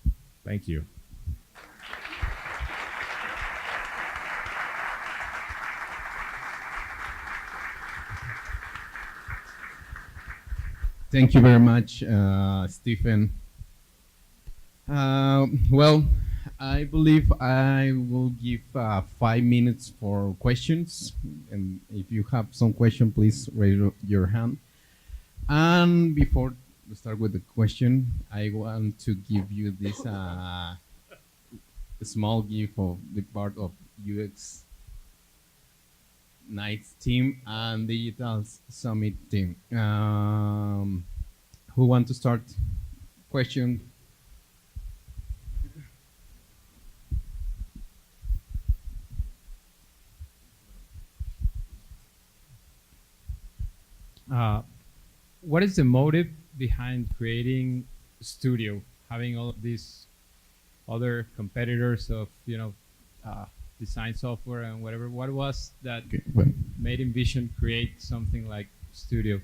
Thank you. Thank you very much, Stephen. Well, I believe I will give 5 minutes for questions. And if you have some question, please raise your hand. And before we start with the question, I want to give you this small gift of the part of UX Nights team and Digital Summit team. Who want to start? Question? What is the motive behind creating Studio, having all of these other competitors of design software and whatever? What was that made Invision create something like Studio?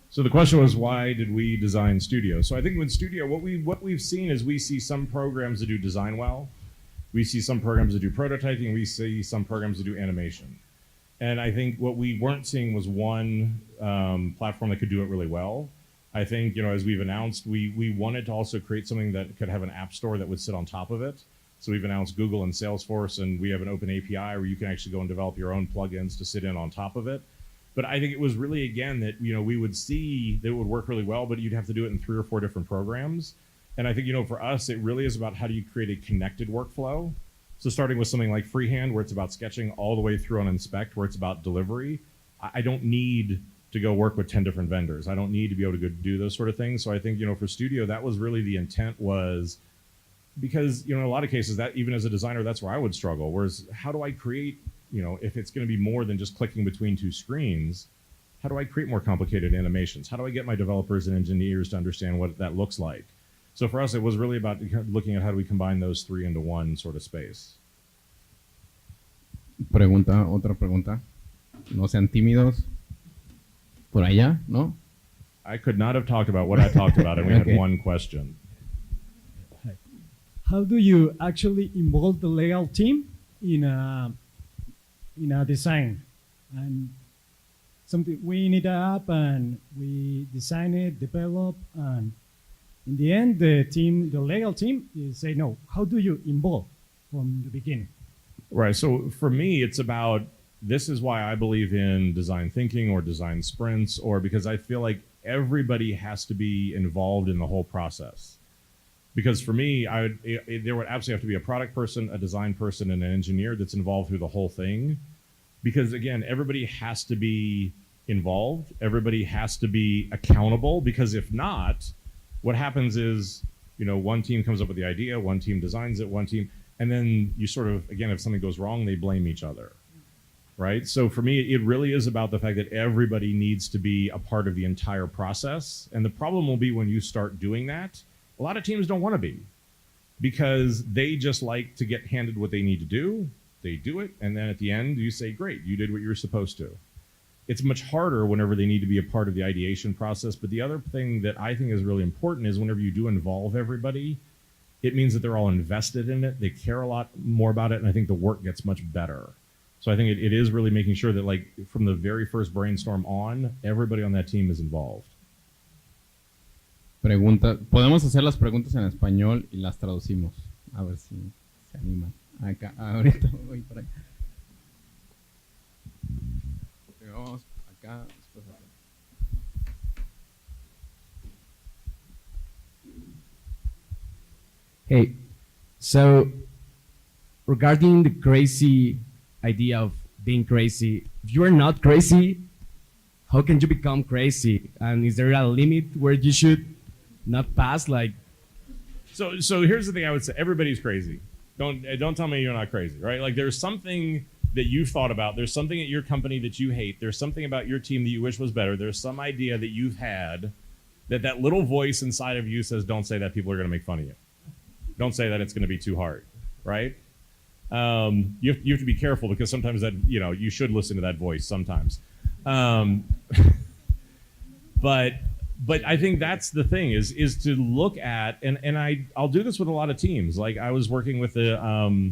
So the question was, why did we design Studio? So I think with Studio, what we've seen is we see some programs that do design well, we see some programs that do prototyping, we see some programs that do animation. And I think what we weren't seeing was one platform that could do it really well. I think, as we've announced, we wanted to also create something that could have an app store that would sit on top of it. So we've announced Google and Salesforce, and we have an open API where you can actually go and develop your own plugins to sit in on top of it. But I think it was really, again, that, we would see that it would work really well, but you'd have to do it in 3 or 4 different programs. And I think, for us, it really is about how do you create a connected workflow. So starting with something like Freehand, where it's about sketching, all the way through on Inspect, where it's about delivery. I don't need to go work with 10 different vendors. I don't need to be able to go do those sort of things. So I think, for Studio, that was really the intent, was because, in a lot of cases, that even as a designer, that's where I would struggle. Whereas how do I create, if it's going to be more than just clicking between 2 screens, how do I create more complicated animations? How do I get my developers and engineers to understand what that looks like? So for us, it was really about looking at how do we combine those 3 into one sort of space. Otra pregunta. No sean tímidos. Por allá, ¿no? I could not have talked about what I talked about, and we had one question. How do you actually involve the legal team in a design? And something, we need an app, and we design it, develop, and in the end, the legal team, is say no. How do you involve from the beginning? Right. So for me, it's about, this is why I believe in design thinking or design sprints, or because I feel like everybody has to be involved in the whole process. Because for me, there would absolutely have to be a product person, a design person, and an engineer that's involved through the whole thing. Because again, everybody has to be involved. Everybody has to be accountable, because if not, what happens is, one team comes up with the idea, one team designs it, one team, and then you sort of, again, if something goes wrong, they blame each other, right? So for me, it really is about the fact that everybody needs to be a part of the entire process. And the problem will be when you start doing that, a lot of teams don't want to be, because they just like to get handed what they need to do, they do it, and then at the end, you say, great, you did what you were supposed to. It's much harder whenever they need to be a part of the ideation process. But the other thing that I think is really important is whenever you do involve everybody, it means that they're all invested in it. They care a lot more about it. And I think the work gets much better. So I think it is really making sure that, like, from the very first brainstorm on, everybody on that team is involved. Podemos hacer las preguntas en español y las traducimos. A ver si se animan. Acá, ahorita voy para acá. Vamos acá, después acá. Hey, so regarding the crazy idea of being crazy, if you are not crazy, how can you become crazy? And is there a limit where you should not pass like So here's the thing I would say. Everybody's crazy. Don't tell me you're not crazy, right? Like there's something that you've thought about. There's something at your company that you hate. There's something about your team that you wish was better. There's some idea that you've had that little voice inside of you says, don't say that, people are going to make fun of you. Don't say that, it's going to be too hard, right? You have to be careful because sometimes that, you should listen to that voice sometimes. But I think that's the thing is to look at, and I'll do this with a lot of teams. Like I was working with a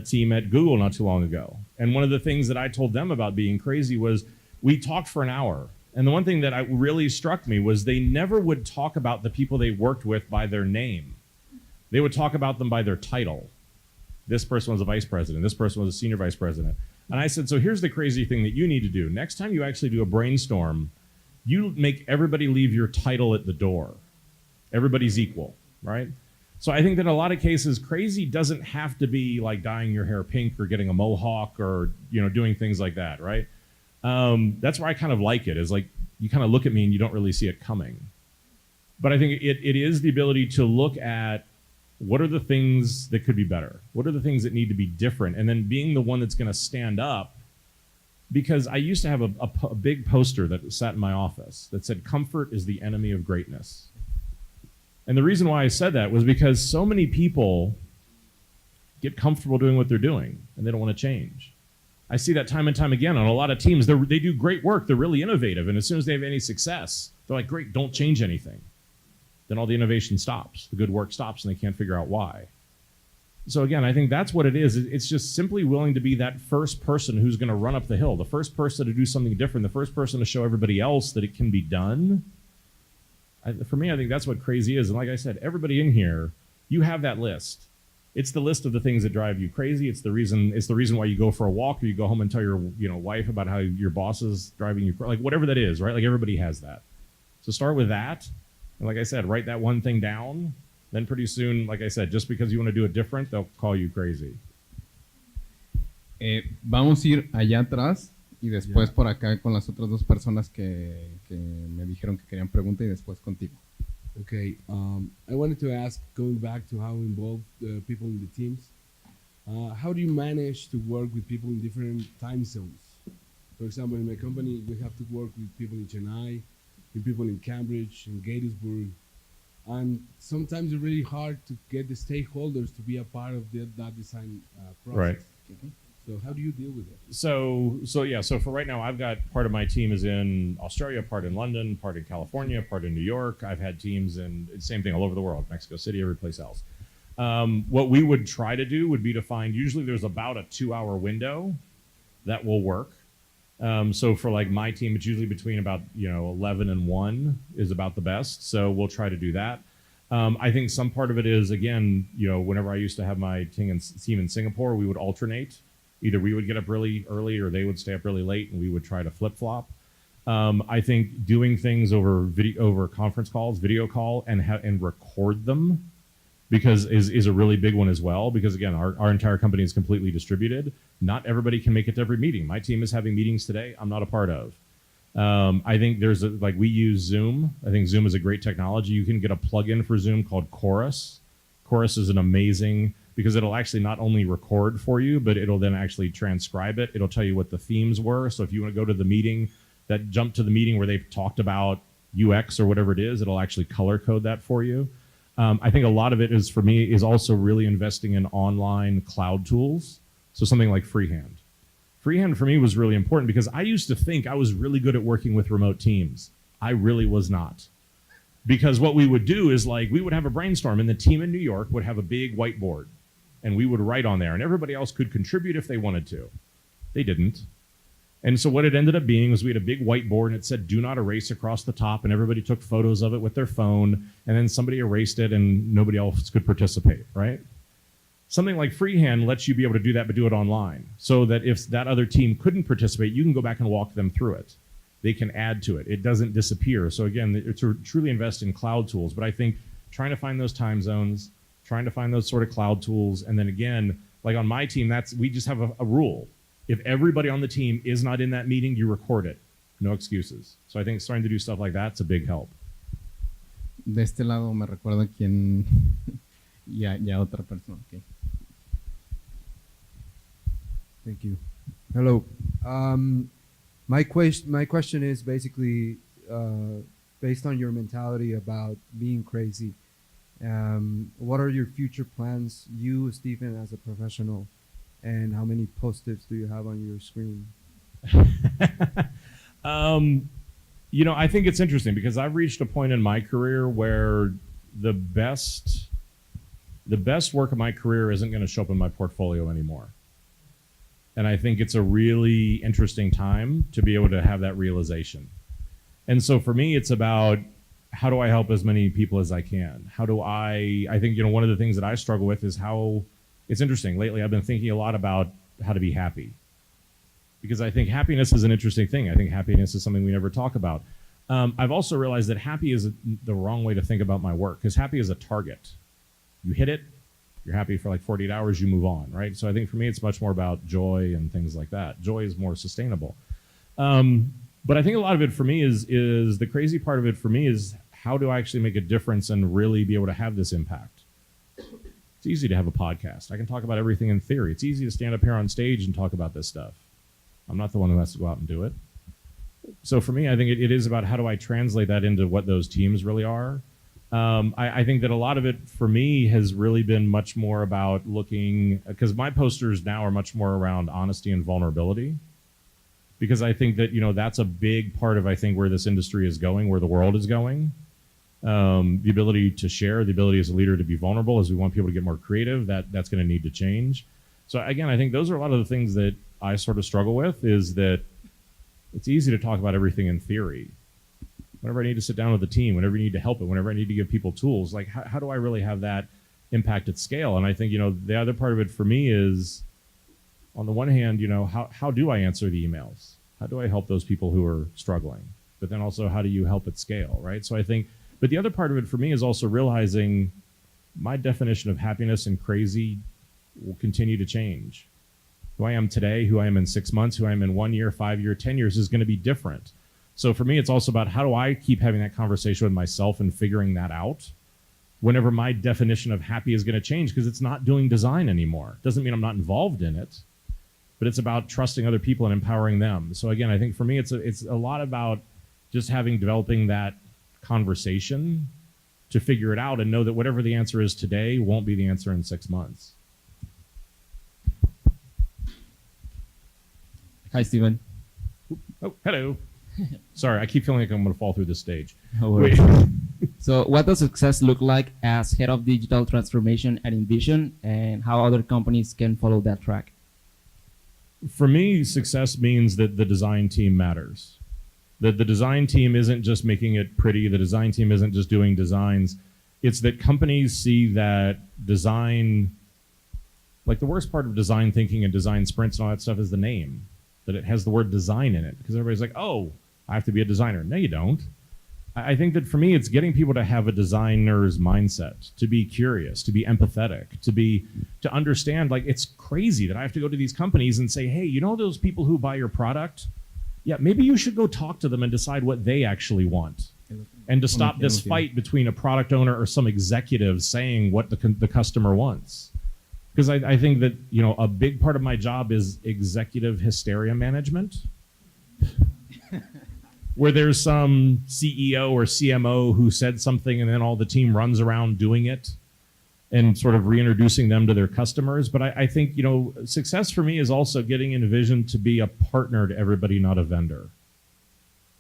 team at Google not too long ago. And one of the things that I told them about being crazy was we talked for an hour. And the one thing that really struck me was they never would talk about the people they worked with by their name. They would talk about them by their title. This person was a vice president. This person was a senior vice president. And I said, so here's the crazy thing that you need to do. Next time you actually do a brainstorm, you make everybody leave your title at the door. Everybody's equal, right? So I think that in a lot of cases, crazy doesn't have to be like dyeing your hair pink or getting a mohawk or, doing things like that, right? That's where I kind of like it, is like you kind of look at me and you don't really see it coming. But I think it is the ability to look at what are the things that could be better? What are the things that need to be different? And then being the one that's going to stand up. Because I used to have a big poster that sat in my office that said, comfort is the enemy of greatness. And the reason why I said that was because so many people get comfortable doing what they're doing and they don't want to change. I see that time and time again on a lot of teams. They do great work. They're really innovative. And as soon as they have any success, they're like, great, don't change anything. Then all the innovation stops. The good work stops and they can't figure out why. So again, I think that's what it is. It's just simply willing to be that first person who's going to run up the hill, the first person to do something different, the first person to show everybody else that it can be done. For me, I think that's what crazy is. And like I said, everybody in here, you have that list. It's the list of the things that drive you crazy. It's the reason why you go for a walk or you go home and tell your wife about how your boss is driving you, like whatever that is, right? Like everybody has that. So start with that. And like I said, write that one thing down. Then pretty soon, like I said, just because you want to do it different, they'll call you crazy. Vamos a ir allá atrás y después por acá con las otras dos personas que me dijeron que querían pregunta y después contigo. Okay, I wanted to ask, going back to how involved people in the teams, how do you manage to work with people in different time zones? For example, in my company, we have to work with people in Chennai, with people in Cambridge, in Gettysburg, and sometimes it's really hard to get the stakeholders to be a part of that design process. Right. So how do you deal with it? So for right now, I've got part of my team is in Australia, part in London, part in California, part in New York. I've had teams in same thing all over the world, Mexico City, every place else. What we would try to do would be to find, usually there's about a 2-hour window that will work. So for like my team, it's usually between about 11 and 1 is about the best. So we'll try to do that. I think some part of it is, again, whenever I used to have my team in Singapore, we would alternate. Either we would get up really early or they would stay up really late, and we would try to flip-flop. I think doing things over conference calls, video call, and record them because is a really big one as well. Because again, our entire company is completely distributed. Not everybody can make it to every meeting. My team is having meetings today I'm not a part of. I think we use Zoom. I think Zoom is a great technology. You can get a plugin for Zoom called Chorus. Chorus is an amazing, because it'll actually not only record for you, but it'll then actually transcribe it. It'll tell you what the themes were. So if you want to go to the meeting, jump to the meeting where they've talked about UX or whatever it is, it'll actually color code that for you. I think a lot of it is, for me, is also really investing in online cloud tools. So something like Freehand. Freehand for me was really important because I used to think I was really good at working with remote teams. I really was not. Because what we would do is we would have a brainstorm and the team in New York would have a big whiteboard and we would write on there and everybody else could contribute if they wanted to. They didn't. And so what it ended up being was we had a big whiteboard and it said, do not erase across the top, and everybody took photos of it with their phone, and then somebody erased it and nobody else could participate, right? Something like Freehand lets you be able to do that, but do it online, so that if that other team couldn't participate, you can go back and walk them through it. They can add to it. It doesn't disappear. So again, it's to truly invest in cloud tools, but I think trying to find those time zones, trying to find those sort of cloud tools, and then again, like on my team, we just have a rule. If everybody on the team is not in that meeting, you record it. No excuses. So I think starting to do stuff like that's a big help. De este lado me recuerda quién ya otra persona. Okay. Thank you. Hello. My question is basically based on your mentality about being crazy. What are your future plans, you, Stephen, as a professional, and how many post-its do you have on your screen? You know, I think it's interesting because I've reached a point in my career where the best work of my career isn't going to show up in my portfolio anymore. And I think it's a really interesting time to be able to have that realization. And so for me, it's about how do I help as many people as I can? How do I think, you know, one of the things that I struggle with is how, it's interesting. Lately, I've been thinking a lot about how to be happy. Because I think happiness is an interesting thing. I think happiness is something we never talk about. I've also realized that happy is the wrong way to think about my work, because happy is a target. You hit it, you're happy for like 48 hours, you move on, right? So I think for me, it's much more about joy and things like that. Joy is more sustainable. But I think a lot of it for me is the crazy part of it for me is how do I actually make a difference and really be able to have this impact? It's easy to have a podcast. I can talk about everything in theory. It's easy to stand up here on stage and talk about this stuff. I'm not the one who has to go out and do it. So for me, I think it is about how do I translate that into what those teams really are. I think that a lot of it for me has really been much more about looking, because my posters now are much more around honesty and vulnerability. Because I think that, you know, that's a big part of, I think, where this industry is going, where the world is going. The ability to share, the ability as a leader to be vulnerable, as we want people to get more creative, that's going to need to change. So again, I think those are a lot of the things that I sort of struggle with, is that it's easy to talk about everything in theory. Whenever I need to sit down with the team, whenever you need to help it, whenever I need to give people tools, like how do I really have that impact at scale? And I think, you know, the other part of it for me is, on the one hand, you know, how do I answer the emails? How do I help those people who are struggling? But then also, how do you help at scale, right? So I think, but the other part of it for me is also realizing my definition of happiness and crazy will continue to change. Who I am today, who I am in 6 months, who I am in 1 year, 5 year, 10 years is going to be different. So for me, it's also about how do I keep having that conversation with myself and figuring that out whenever my definition of happy is going to change, because it's not doing design anymore. Doesn't mean I'm not involved in it, but it's about trusting other people and empowering them. So again, I think for me, it's a lot about just developing that conversation to figure it out and know that whatever the answer is today won't be the answer in 6 months. Hi, Steven. Oh, hello. Sorry, I keep feeling like I'm going to fall through this stage. No worries. So what does success look like as head of digital transformation at Invision, and how other companies can follow that track? For me, success means that the design team matters. That the design team isn't just making it pretty. The design team isn't just doing designs. It's that companies see that design, like the worst part of design thinking and design sprints and all that stuff is the name. That it has the word design in it, because everybody's like, oh, I have to be a designer. No, you don't. I think that for me, it's getting people to have a designer's mindset, to be curious, to be empathetic, to understand, like, it's crazy that I have to go to these companies and say, hey, you know those people who buy your product? Yeah, maybe you should go talk to them and decide what they actually want. And to stop this fight between a product owner or some executive saying what the customer wants. Because I think that, you know, a big part of my job is executive hysteria management, where there's some CEO or CMO who said something and then all the team runs around doing it and sort of reintroducing them to their customers. But I think, you know, success for me is also getting Invision to be a partner to everybody, not a vendor.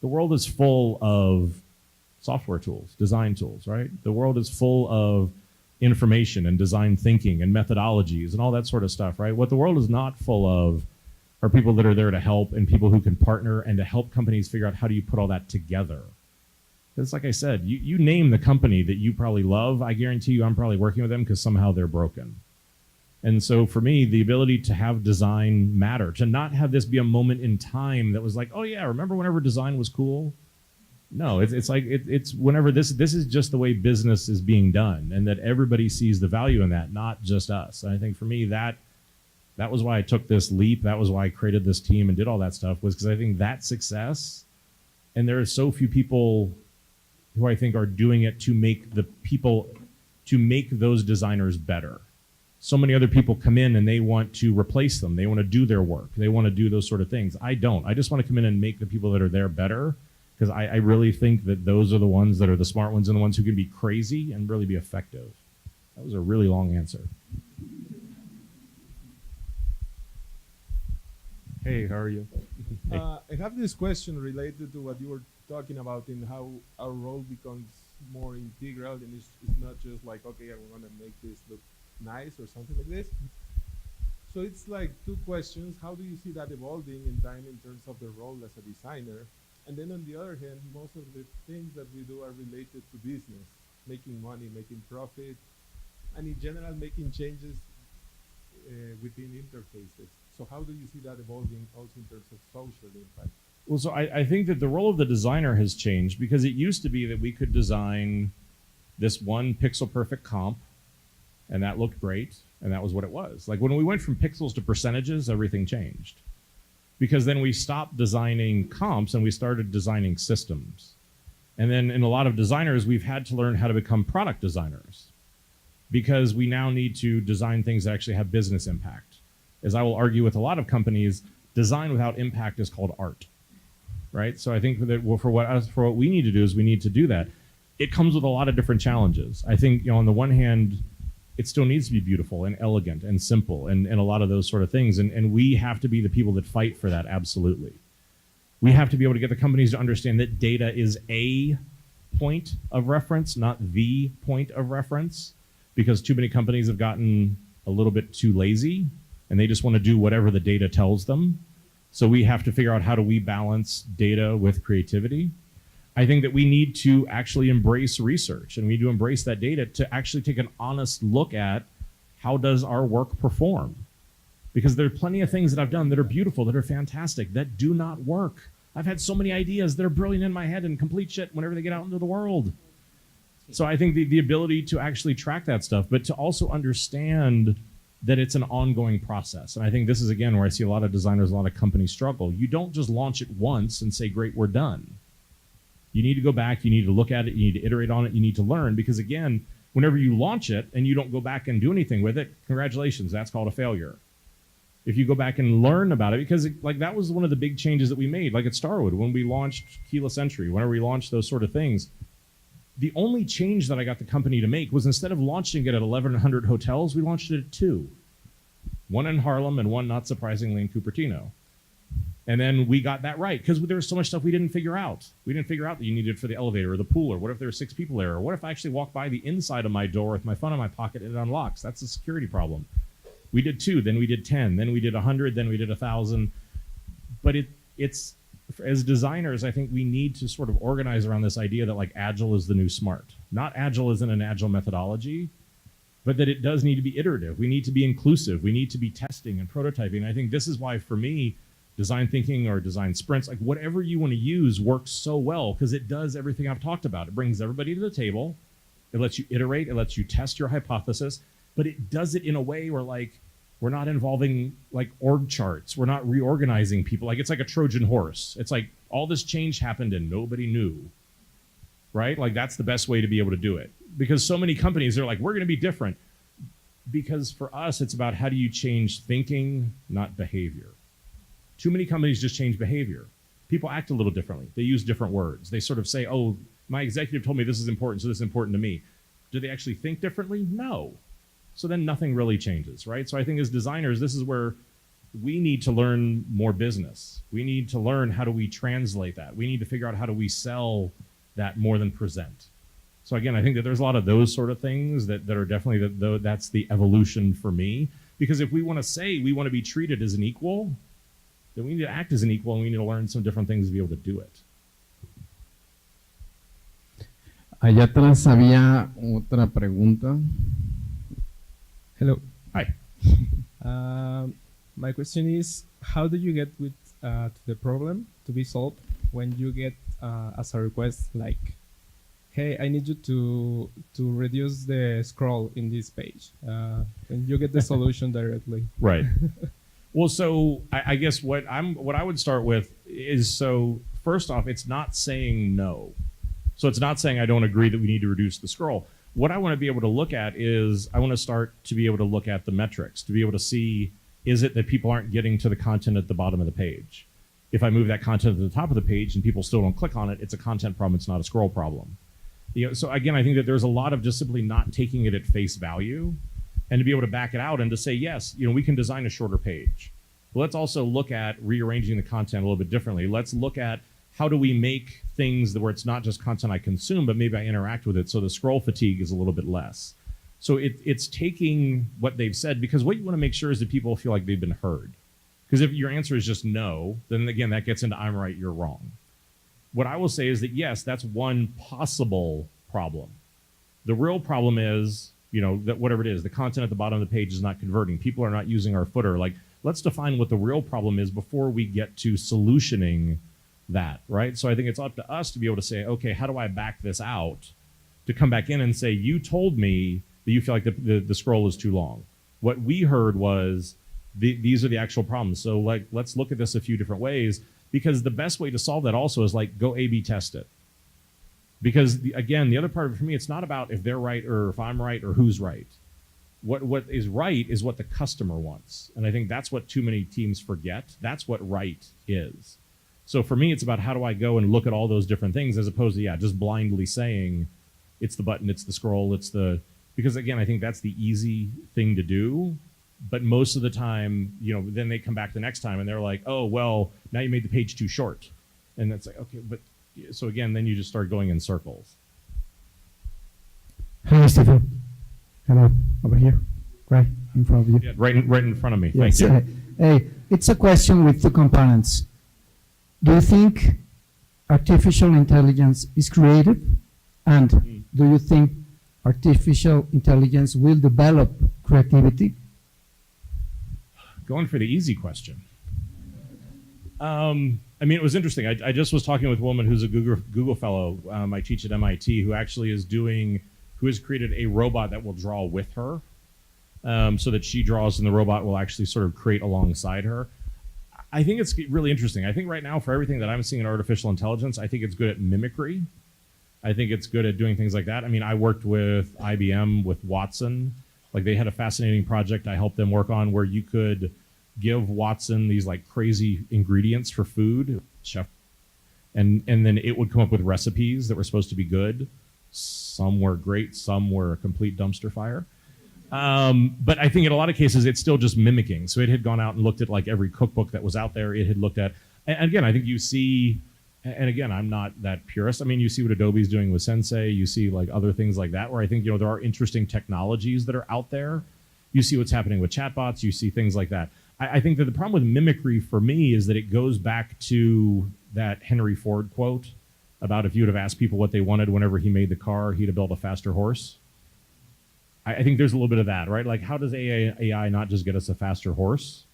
The world is full of software tools, design tools, right? The world is full of information and design thinking and methodologies and all that sort of stuff, right? What the world is not full of are people that are there to help and people who can partner and to help companies figure out how do you put all that together. Because like I said, you name the company that you probably love, I guarantee you I'm probably working with them because somehow they're broken. And so for me, the ability to have design matter, to not have this be a moment in time that was like, oh yeah, remember whenever design was cool? No, it's like it's whenever this is just the way business is being done, and that everybody sees the value in that, not just us. And I think for me that was why I took this leap. That was why I created this team and did all that stuff, was because I think that success, and there are so few people who I think are doing it to make those designers better. So many other people come in and they want to replace them. They want to do their work. They want to do those sort of things. I don't. I just want to come in and make the people that are there better, because I really think that those are the ones that are the smart ones and the ones who can be crazy and really be effective. That was a really long answer. Hey, how are you? I have this question related to what you were talking about in how our role becomes more integral, and it's not just like, okay, I want to make this look nice or something like this. So it's like two questions. How do you see that evolving in time in terms of the role as a designer? And then on the other hand, most of the things that we do are related to business, making money, making profit, and in general, making changes within interfaces. So how do you see that evolving also in terms of social impact? Well, so I think that the role of the designer has changed, because it used to be that we could design this one pixel perfect comp, and that looked great, and that was what it was. Like when we went from pixels to percentages, everything changed. Because then we stopped designing comps and we started designing systems. And then in a lot of designers, we've had to learn how to become product designers, because we now need to design things that actually have business impact. As I will argue with a lot of companies, design without impact is called art, right? So I think that for what we need to do is we need to do that. It comes with a lot of different challenges. I think, on the one hand, it still needs to be beautiful and elegant and simple and a lot of those sort of things. And we have to be the people that fight for that, absolutely. We have to be able to get the companies to understand that data is a point of reference, not the point of reference, because too many companies have gotten a little bit too lazy and they just want to do whatever the data tells them. So we have to figure out, how do we balance data with creativity? I think that we need to actually embrace research, and we need to embrace that data to actually take an honest look at how does our work perform. Because there are plenty of things that I've done that are beautiful, that are fantastic, that do not work. I've had so many ideas that are brilliant in my head and complete shit whenever they get out into the world. So I think the ability to actually track that stuff, but to also understand that it's an ongoing process. And I think this is, again, where I see a lot of designers, a lot of companies struggle. You don't just launch it once and say, great, we're done. You need to go back, you need to look at it, you need to iterate on it, you need to learn, because again, whenever you launch it and you don't go back and do anything with it, congratulations, that's called a failure. If you go back and learn about it, because like that was one of the big changes that we made, like at Starwood, when we launched Keyless Entry, whenever we launched those sort of things, the only change that I got the company to make was, instead of launching it at 1,100 hotels, we launched it at 2. One in Harlem and one, not surprisingly, in Cupertino. And then we got that right, because there was so much stuff we didn't figure out. We didn't figure out that you needed it for the elevator or the pool, or what if there were 6 people there, or what if I actually walk by the inside of my door with my phone in my pocket and it unlocks? That's a security problem. We did 2, then we did 10, then we did 100, then we did 1,000. But it's, as designers, I think we need to sort of organize around this idea that like agile is the new smart. Not agile isn't an agile methodology, but that it does need to be iterative. We need to be inclusive. We need to be testing and prototyping. I think this is why, for me, design thinking or design sprints, like whatever you want to use, works so well, because it does everything I've talked about. It brings everybody to the table. It lets you iterate. It lets you test your hypothesis, but it does it in a way where like we're not involving like org charts. We're not reorganizing people. Like it's like a Trojan horse. It's like all this change happened and nobody knew, right? Like that's the best way to be able to do it, because so many companies, they're like, we're going to be different. Because for us, it's about how do you change thinking, not behavior. Too many companies just change behavior. People act a little differently. They use different words. They sort of say, oh, my executive told me this is important, so this is important to me. Do they actually think differently? No. So then nothing really changes, right? So I think as designers, this is where we need to learn more business. We need to learn, how do we translate that? We need to figure out, how do we sell that more than present? So again, I think that there's a lot of those sort of things that are definitely, that's the evolution for me. Because if we want to say we want to be treated as an equal, then we need to act as an equal, and we need to learn some different things to be able to do it. Allá atrás había otra pregunta. Hello. Hi. My question is, how do you get with to the problem to be solved when you get as a request like, hey, I need you to reduce the scroll in this page, and you get the solution directly. Right. Well, so I guess what I would start with is, so first off, it's not saying no. So it's not saying I don't agree that we need to reduce the scroll. What I want to be able to look at is I want to start to be able to look at the metrics, to be able to see, is it that people aren't getting to the content at the bottom of the page? If I move that content to the top of the page and people still don't click on it, it's a content problem, it's not a scroll problem. So again, I think that there's a lot of just simply not taking it at face value and to be able to back it out and to say, yes, we can design a shorter page. But let's also look at rearranging the content a little bit differently. Let's look at how do we make things where it's not just content I consume, but maybe I interact with it so the scroll fatigue is a little bit less. So it's taking what they've said, because what you want to make sure is that people feel like they've been heard. Because if your answer is just no, then again, that gets into I'm right, you're wrong. What I will say is that, yes, that's one possible problem. The real problem is, that whatever it is, the content at the bottom of the page is not converting. People are not using our footer. Like, let's define what the real problem is before we get to solutioning that, right? So I think it's up to us to be able to say, okay, how do I back this out to come back in and say, you told me that you feel like the scroll is too long. What we heard was these are the actual problems. So let's look at this a few different ways, because the best way to solve that also is go A/B test it. Because again, the other part of it for me, it's not about if they're right or if I'm right or who's right. What is right is what the customer wants. And I think that's what too many teams forget. That's what right is. So for me, it's about how do I go and look at all those different things as opposed to, just blindly saying it's the button, it's the scroll, because again, I think that's the easy thing to do. But most of the time, then they come back the next time and they're like, oh, well, now you made the page too short. And it's like, okay, but so again, then you just start going in circles. Hi, Stephen. Hello, over here, right in front of you. Yeah, right in front of me. Yes. Thank you. Hey, it's a question with two components. Do you think artificial intelligence is creative? And do you think artificial intelligence will develop creativity? Going for the easy question. It was interesting. I just was talking with a woman who's a Google fellow. I teach at MIT, who actually who has created a robot that will draw with her, so that she draws and the robot will actually sort of create alongside her. I think it's really interesting. I think right now, for everything that I'm seeing in artificial intelligence, I think it's good at mimicry. I think it's good at doing things like that. I worked with IBM, with Watson. They had a fascinating project I helped them work on where you could give Watson these crazy ingredients for food, chef, and then it would come up with recipes that were supposed to be good. Some were great, some were a complete dumpster fire. But I think in a lot of cases, it's still just mimicking. So it had gone out and looked at every cookbook that was out there. It had looked at, and again, I think you see, and again, I'm not that purist. You see what Adobe's doing with Sensei. You see other things like that, where I think, there are interesting technologies that are out there. You see what's happening with chatbots. You see things like that. I think that the problem with mimicry for me is that it goes back to that Henry Ford quote about if you would have asked people what they wanted whenever he made the car, he'd have built a faster horse. I think there's a little bit of that, right? How does AI not just get us a faster horse?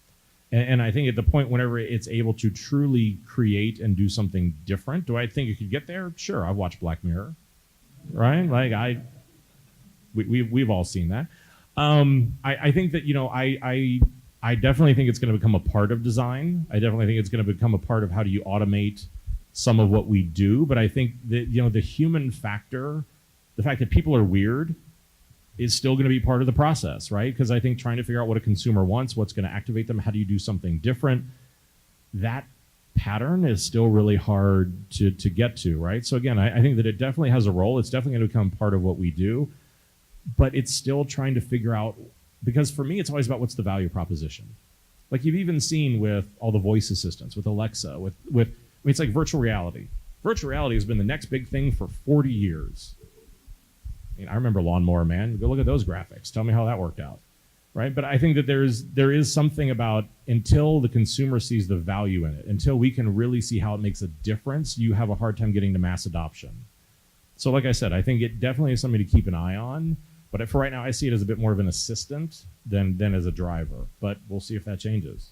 And I think at the point whenever it's able to truly create and do something different, do I think it could get there? Sure, I've watched Black Mirror, right? We've all seen that. I think that, I definitely think it's going to become a part of design. I definitely think it's going to become a part of how do you automate some of what we do. But I think that, the human factor, the fact that people are weird, is still going to be part of the process, right? Because I think trying to figure out what a consumer wants, what's going to activate them, how do you do something different, that pattern is still really hard to get to, right? So again, I think that it definitely has a role. It's definitely going to become part of what we do, but it's still trying to figure out, because for me, it's always about what's the value proposition. You've even seen with all the voice assistants, with Alexa, it's like virtual reality. Virtual reality has been the next big thing for 40 years. I remember Lawnmower Man. Go look at those graphics. Tell me how that worked out, right? But I think that there is something about, until the consumer sees the value in it, until we can really see how it makes a difference, you have a hard time getting to mass adoption. So like I said, I think it definitely is something to keep an eye on. But for right now, I see it as a bit more of an assistant than as a driver. But we'll see if that changes.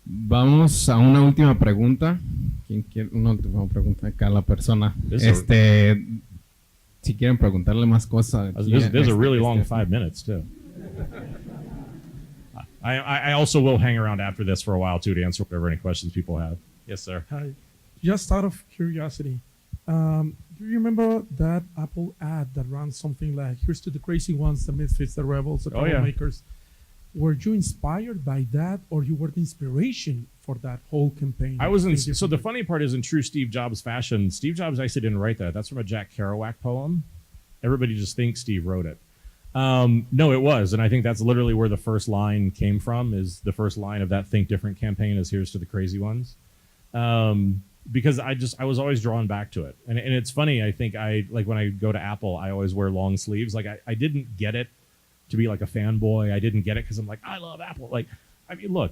Vamos a una última pregunta. ¿Quién quiere? Una última pregunta acá a la persona. Si quieren preguntarle más cosas. There's a really long 5 minutes, too. I also will hang around after this for a while, too, to answer whatever any questions people have. Yes, sir. Hi. Just out of curiosity, Do you remember that Apple ad that ran something like, "Here's to the crazy ones, the misfits, the rebels, the Oh, yeah. troublemakers"? Were you inspired by that, or you were the inspiration for that whole campaign? I was in. So the funny part is, in true Steve Jobs fashion, Steve Jobs actually didn't write that. That's from a Jack Kerouac poem. Everybody just thinks Steve wrote it. No, it was, and I think that's literally where the first line came from. Is the first line of that Think Different campaign is "Here's to the crazy ones," because I was always drawn back to it, and it's funny. I think like when I go to Apple, I always wear long sleeves. Like I didn't get it to be like a fanboy. I didn't get it because I'm like, I love Apple. Like, I mean, look,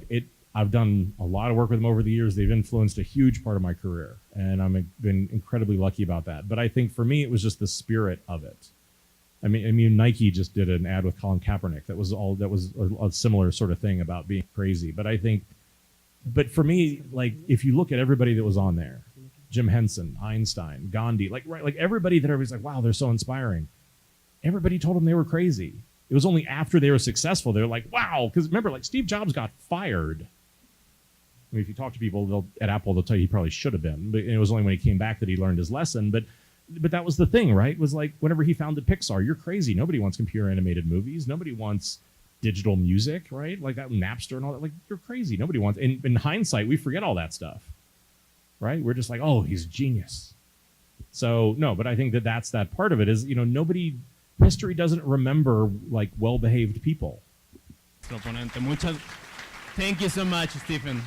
I've done a lot of work with them over the years. They've influenced a huge part of my career, and I've been incredibly lucky about that. But I think for me, it was just the spirit of it. I mean, Nike just did an ad with Colin Kaepernick that was a similar sort of thing about being crazy. But for me, like, if you look at everybody that was on there, Jim Henson, Einstein, Gandhi, like everybody that everybody's like, wow, they're so inspiring. Everybody told them they were crazy. It was only after they were successful, they're like, wow. Because remember, like, Steve Jobs got fired. I mean, if you talk to people at Apple, they'll tell you he probably should have been. But it was only when he came back that he learned his lesson. But that was the thing, right? It was like, whenever he founded Pixar, you're crazy. Nobody wants computer animated movies. Nobody wants digital music, right? Like that Napster and all that. Like, you're crazy. Nobody wants. In hindsight, we forget all that stuff, right? We're just like, oh, he's a genius. So, no, but I think that's that part of it is, history doesn't remember like well-behaved people. Proponente. Thank you so much, Stephen.